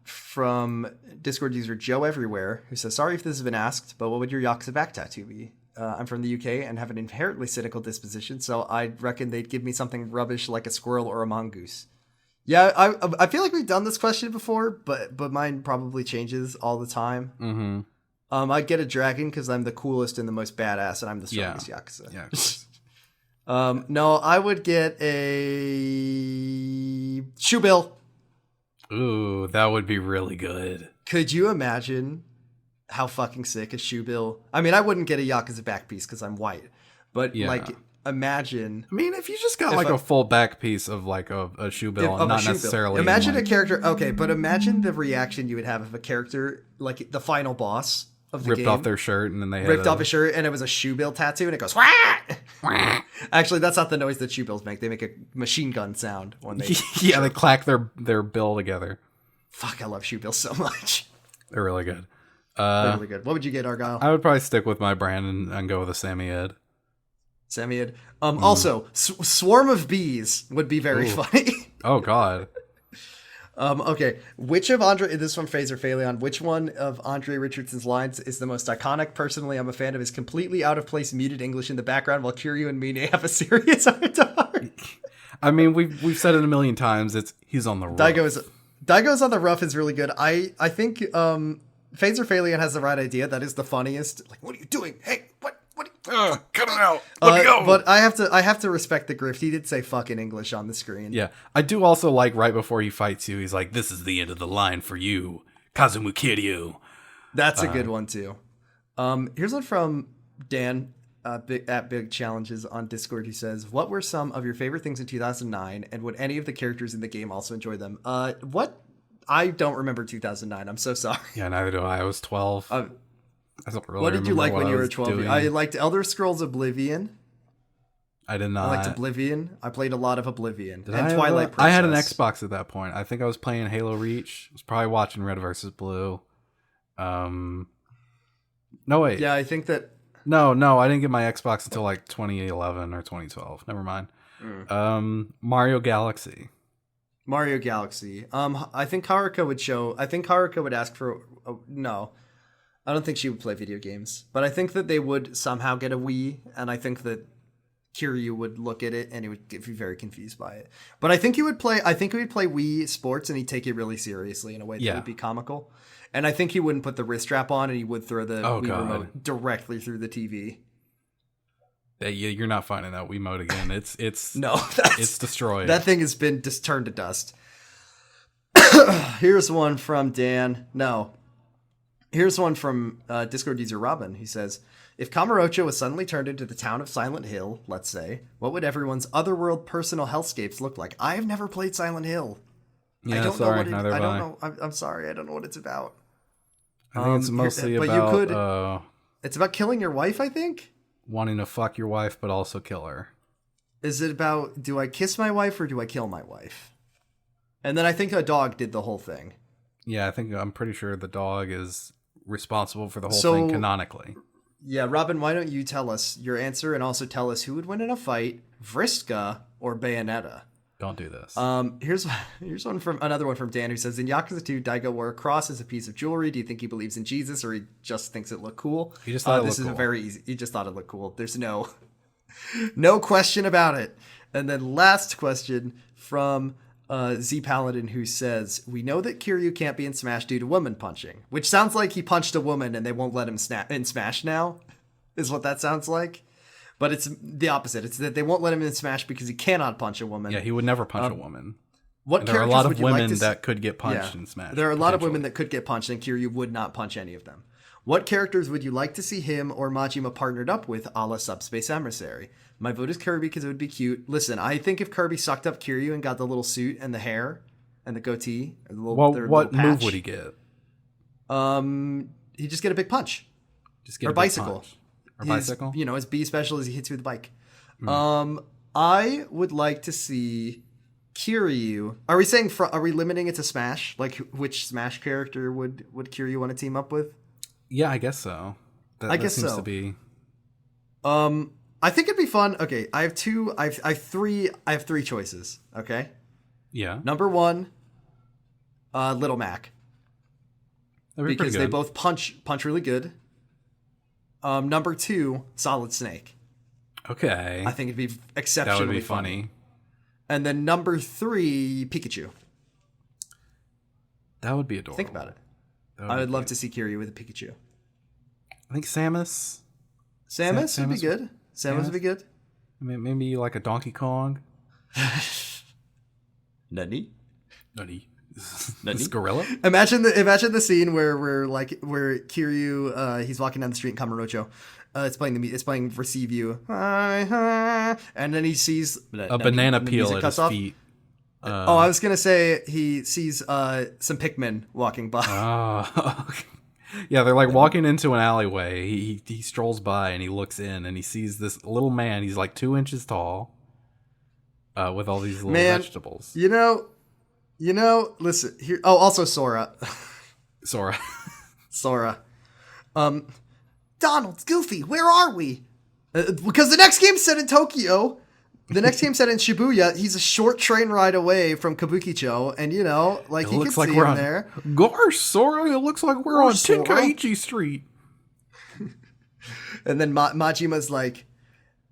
from Discord user Joe Everywhere, who says, sorry if this has been asked, but what would your Yakuza back tattoo be? I'm from the UK and have an inherently cynical disposition, so I reckon they'd give me something rubbish like a squirrel or a mongoose. Yeah, I feel like we've done this question before, but mine probably changes all the time. Mm-hmm. I'd get a dragon because I'm the coolest and the most badass, and I'm the strongest Yakuza. Yeah. No, I would get a shoe bill. Ooh, that would be really good. Could you imagine how fucking sick a shoe bill? I mean, I wouldn't get a Yakuza back piece because I'm white, but imagine. I mean, if you just got a full back piece of like a shoe bill, and not necessarily. Imagine a character. Okay, but imagine the reaction you would have if a character like the final boss of the ripped game off their shirt and then they ripped off a shirt and it was a shoe bill tattoo and it goes. Actually, that's not the noise that shoe bills make. They make a machine gun sound when they. Yeah, they clack their bill together. Fuck, I love shoe bills so much. They're really good. They're really good. What would you get, Argyle? I would probably stick with my brand and go with a Samiad. Samiad. Also, Swarm of Bees would be very funny. Oh, God. Okay. Which of Andre... This is from Phaser Phaleon. Which one of Andre Richardson's lines is the most iconic? Personally, I'm a fan of his completely out-of-place muted English in the background while Kiryu and Mine have a serious heart-to-heart. I mean, we've said it a million times. He's on the roof. Daigo's on the rough is really good. I think Phaser Phaleon has the right idea. That is the funniest. Like, what are you doing? Hey, what? Cut it out. Let me go. But I have to respect the grift. He did say fuck in English on the screen. Yeah. I do also like right before he fights you, he's like, this is the end of the line for you, Kazumu Kiryu. That's a good one too. Here's one from Dan at Big Challenges on Discord. He says, what were some of your favorite things in 2009 and would any of the characters in the game also enjoy them? What? I don't remember 2009. I'm so sorry. Yeah, neither do I. I was 12. I don't really what did you like when you were 12? Doing. I liked Elder Scrolls Oblivion. I did not. I liked Oblivion. I played a lot of Oblivion. And Twilight Princess. I had an Xbox at that point. I think I was playing Halo Reach. I was probably watching Red vs. Blue. No, wait. Yeah, I think that... No, I didn't get my Xbox until like 2011 or 2012. Never mind. Mario Galaxy. I think Haruka would ask for... no. I don't think she would play video games, but I think that they would somehow get a Wii, and I think that Kiryu would look at it and he would be very confused by it. But I think he would play Wii Sports and he'd take it really seriously in a way that would be comical. And I think he wouldn't put the wrist strap on and he would throw the Wii remote directly through the TV. You're not finding that Wiimote again. It's it's destroyed. That thing has been just turned to dust. Here's one from Dan. No. Here's one from Discord user Robin. He says, if Kamurocho was suddenly turned into the town of Silent Hill, let's say, what would everyone's otherworld personal hellscapes look like? I have never played Silent Hill. Yeah, I'm sorry. I don't know what it's about. I think it's mostly about... it's about killing your wife, I think? Wanting to fuck your wife, but also kill her. Is it about, do I kiss my wife or do I kill my wife? And then I think a dog did the whole thing. Yeah, I'm pretty sure the dog is responsible for the whole thing canonically. Yeah, Robin, why don't you tell us your answer and also tell us who would win in a fight, Vriska or Bayonetta? Don't do this. Here's another one from Dan who says, in Yakuza 2, Daigo wore a cross as a piece of jewelry. Do you think he believes in Jesus or he just thinks it looked cool? He just thought it looked cool. This is very easy. He just thought it looked cool. There's no question about it. And then last question from Z Paladin, who says, we know that Kiryu can't be in Smash due to woman punching, which sounds like he punched a woman and they won't let him in Smash now, is what that sounds like. But it's the opposite. It's that they won't let him in Smash because he cannot punch a woman. Yeah, he would never punch a woman. There are a lot of women that could get punched in Smash. There are a lot of women that could get punched, and Kiryu would not punch any of them. What characters would you like to see him or Majima partnered up with, a la Subspace Emissary? My vote is Kirby because it would be cute. Listen, I think if Kirby sucked up Kiryu and got the little suit and the hair and the goatee, or the little, what move would he get? He'd just get a big punch. Or bicycle. Or bicycle? His B special is he hits you with a bike. I would like to see Kiryu. Are we saying? Are we limiting it to Smash? Like, which Smash character would Kiryu want to team up with? Yeah, I guess so. I guess seems to be. I think it'd be fun. Okay, I have two. I have three choices. Okay. Yeah. Number one, Little Mac. Because they both punch really good. Number two, Solid Snake. Okay. I think it'd be exceptionally That would be funny. And then number three, Pikachu. That would be adorable. Think about it. I would love to see Kiryu with a Pikachu. I think Samus. Samus would be good. Samus would be good. I mean, maybe like a Donkey Kong. Nutty. This gorilla. Imagine the scene where Kiryu he's walking down the street in Kamurocho. It's playing Receive You, and then he sees a banana peel at his feet. I was gonna say he sees some Pikmin walking by. Yeah, they're like walking into an alleyway. He strolls by and he looks in and he sees this little man. He's like 2 inches tall, with all these little vegetables. Listen here. Oh, also Sora. Sora. Donald, Goofy, where are we? Because the next game's set in Tokyo. The next game's set in Shibuya. He's a short train ride away from Kabukicho, and he can see him there. Gosh, Sora, it looks like we're on Tenkaichi Street. And then Majima's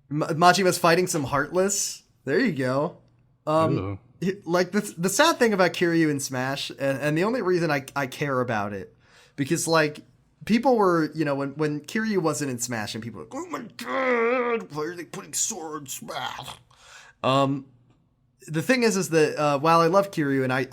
Majima's fighting some Heartless. There you go. Like the sad thing about Kiryu in Smash, and the only reason I care about it, because people were, when Kiryu wasn't in Smash and people were like, oh my god, why are they putting Sora in Smash? The thing is that while I love Kiryu and I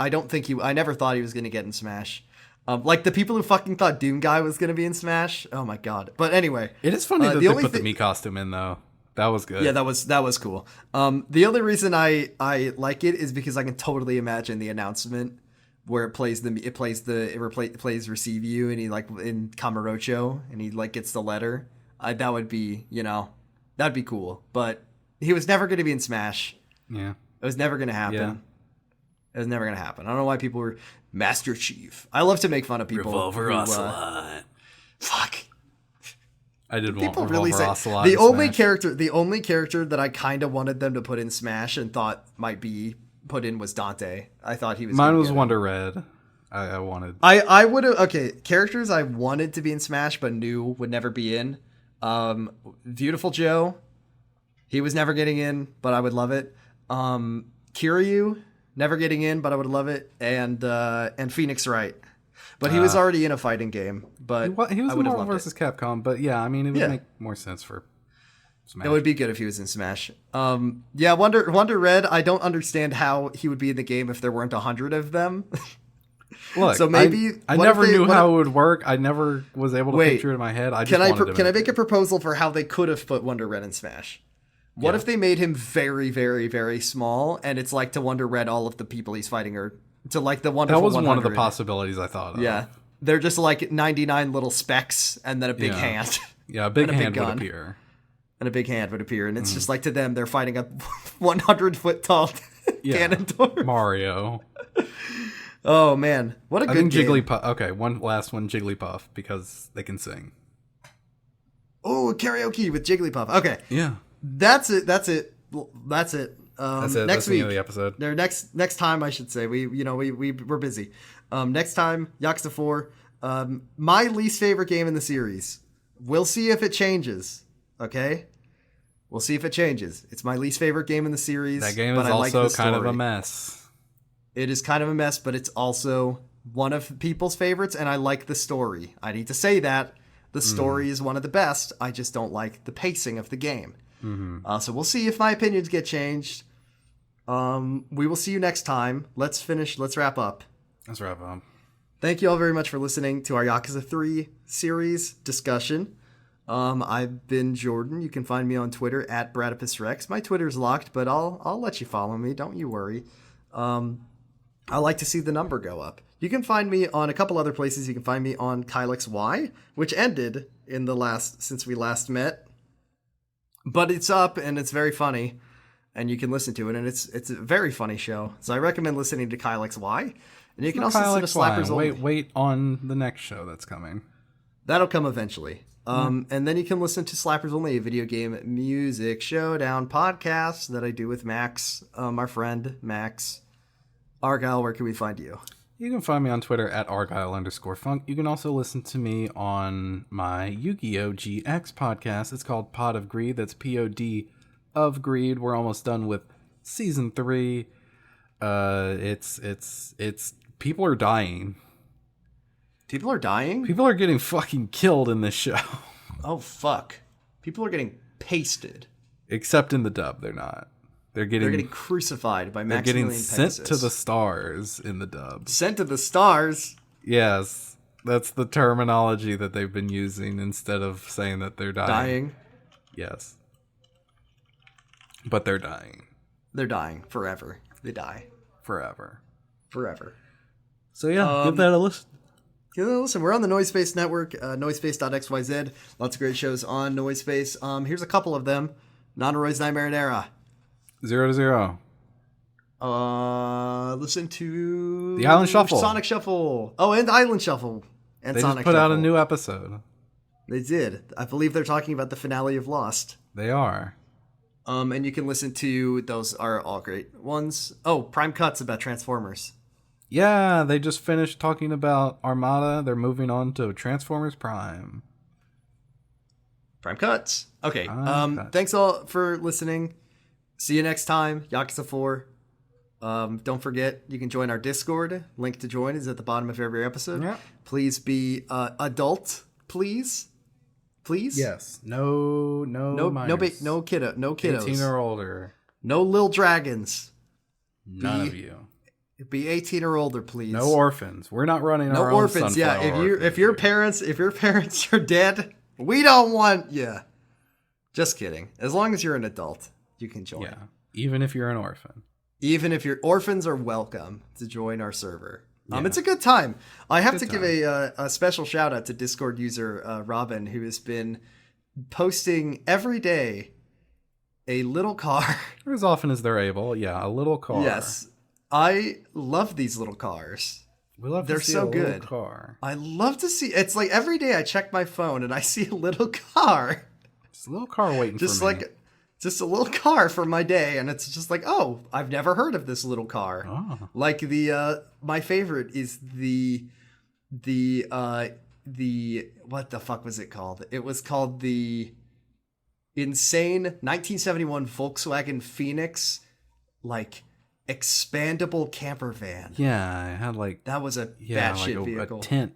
never thought he was going to get in Smash. Like the people who fucking thought Doom Guy was going to be in Smash. Oh my god. But anyway. It is funny that they put the Mii costume in though. That was good. Yeah, that was cool. The only reason I like it is because I can totally imagine the announcement where it plays Receive You and he in Kamurocho and he gets the letter. That would be, that'd be cool. But he was never going to be in Smash. Yeah. It was never going to happen. Yeah. It was never going to happen. I don't know why people were Master Chief. I love to make fun of people. Revolver Ocelot. Fuck. I did people want really Revolver say Ocelot the only character that I kind of wanted them to put in Smash and thought might be put in was Dante. I thought he was. Mine was Wonder Red. I wanted. I would have characters I wanted to be in Smash but knew would never be in. Beautiful Joe. He was never getting in, but I would love it. Kiryu never getting in, but I would love it. And Phoenix Wright. But he was already in a fighting game. But he was in Marvel vs. Capcom. But yeah, I mean, it would make more sense for Smash. It would be good if he was in Smash. Yeah, Wonder Red. I don't understand how he would be in the game if there weren't 100 of them. Look, so maybe I never knew how it would work. I never was able to picture it in my head. Can I make a proposal for how they could have put Wonder Red in Smash? What if they made him very, very, very small, and it's to Wonder Red all of the people he's fighting are to the wonderful. That was 100. one of the possibilities I thought of. Yeah, they're just 99 little specks, and then a big hand. Yeah, a big hand would appear. And a big hand would appear, and it's just to them, they're fighting a 100-foot tall Ganondorf. Mario. Oh man, what a good game. Jigglypuff. Okay, one last one, Jigglypuff, because they can sing. Oh, karaoke with Jigglypuff. Okay. Yeah. That's it. That's it. Next That's the end of the episode. Next time, I should say. We're busy. Next time, Yakuza 4. My least favorite game in the series. We'll see if it changes. Okay? We'll see if it changes. It's my least favorite game in the series. That game is also kind of a mess. It is kind of a mess, but it's also one of people's favorites, and I like the story. I need to say that. The story is one of the best. I just don't like the pacing of the game. Mm-hmm. So we'll see if my opinions get changed. We will see you next time. Let's wrap up. Let's wrap up. Thank you all very much for listening to our Yakuza 3 series discussion. I've been Jordan. You can find me on Twitter at BradipusRex. My Twitter's locked, but I'll let you follow me. Don't you worry. I like to see the number go up. You can find me on a couple other places. You can find me on KylexY, which ended since we last met. But it's up and it's very funny, and you can listen to it, and it's a very funny show. So I recommend listening to KylexY. And you can also listen to Slappers Only. Wait on the next show that's coming. That'll come eventually. And then you can listen to Slappers Only, a video game music showdown podcast that I do with Max, our friend Max. Argyle, where can we find you? You can find me on Twitter at Argyle_Funk. You can also listen to me on my Yu-Gi-Oh! GX podcast. It's called Pod of Greed. That's POD of Greed. We're almost done with season 3. It's people are dying. People are dying? People are getting fucking killed in this show. Oh, fuck. People are getting pasted. Except in the dub, they're not. They're getting crucified by Maximilian Pegasus. They're getting sent to the stars in the dub. Sent to the stars? Yes. That's the terminology that they've been using instead of saying that they're dying. Dying? Yes. But they're dying. They're dying forever. They die. Forever. So yeah, give that a listen. Listen, we're on the Noisepace Network, Noisepace.xyz. Lots of great shows on Noisepace. Here's a couple of them. Nanoroy's Nightmare and Era. 0 to 0. Listen to the Island Shuffle, Sonic Shuffle. Oh, and Island Shuffle, and they Sonic just put Shuffle. out a new episode. They did. I believe they're talking about the finale of Lost. They are. And you can listen to those are all great ones. Oh, Prime Cuts about Transformers. Yeah, they just finished talking about Armada. They're moving on to Transformers Prime. Prime Cuts. Okay. Thanks all for listening. See you next time. Yakuza 4. Don't forget, you can join our Discord. Link to join is at the bottom of every episode. Yeah. Please be adult, please. Yes. No minors. No kiddos. 18 or older. No little dragons. None of you. Be 18 or older, please. No orphans. We're not running our own orphans. Yeah, if your parents are dead, we don't want you. Just kidding. As long as you're an adult, you can join. Yeah. Even if you're an orphan. Even if your orphans are welcome to join our server. It's a good time. I have to give a special shout out to Discord user Robin, who has been posting every day a little car. As often as they're able. Yeah, a little car. Yes. I love these little cars. They're so good. Car. I love to see. It's like every day I check my phone and I see a little car. Just a little car waiting for me. Just a little car for my day, and it's just like, oh, I've never heard of this little car. Oh. Like my favorite is the what the fuck was it called? It was called the insane 1971 Volkswagen Phoenix, like expandable camper van. Yeah, it had that was a batshit vehicle. A tent.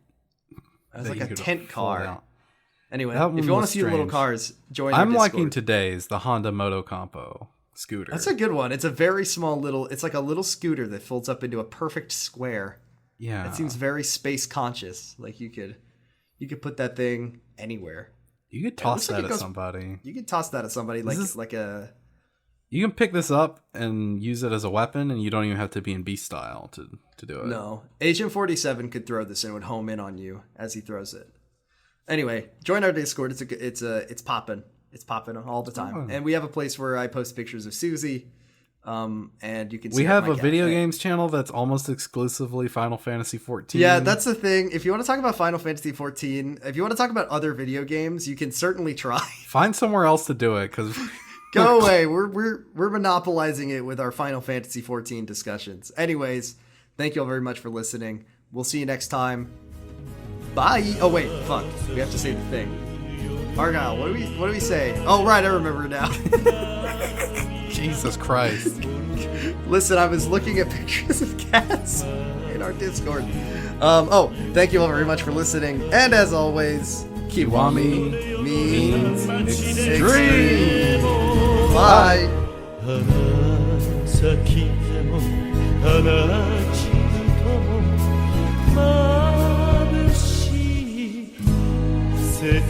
It was like a tent car. Out. Anyway, if you want to see little cars, join. I'm liking today's the Honda Motocompo scooter. That's a good one. It's a very small it's like a little scooter that folds up into a perfect square. Yeah, it seems very space conscious. Like you could put that thing anywhere. You could toss that at somebody. You could toss that at somebody You can pick this up and use it as a weapon, and you don't even have to be in beast style to do it. No, Agent 47 could throw this and it would home in on you as he throws it. Anyway, join our Discord. It's popping. It's popping all the time, and we have a place where I post pictures of Susie. And you can see we have a video games channel that's almost exclusively Final Fantasy 14. Yeah, that's the thing. If you want to talk about Final Fantasy 14, if you want to talk about other video games, you can certainly try. Find somewhere else to do it, because Go away. We're monopolizing it with our Final Fantasy 14 discussions. Anyways, thank you all very much for listening. We'll see you next time. Bye. Oh wait, fuck. We have to say the thing. Argyle, what do we say? Oh right, I remember now. Jesus Christ. Listen, I was looking at pictures of cats in our Discord. Thank you all very much for listening. And as always, Kiwami means extreme. Bye. 花咲きても花散るとも眩しい切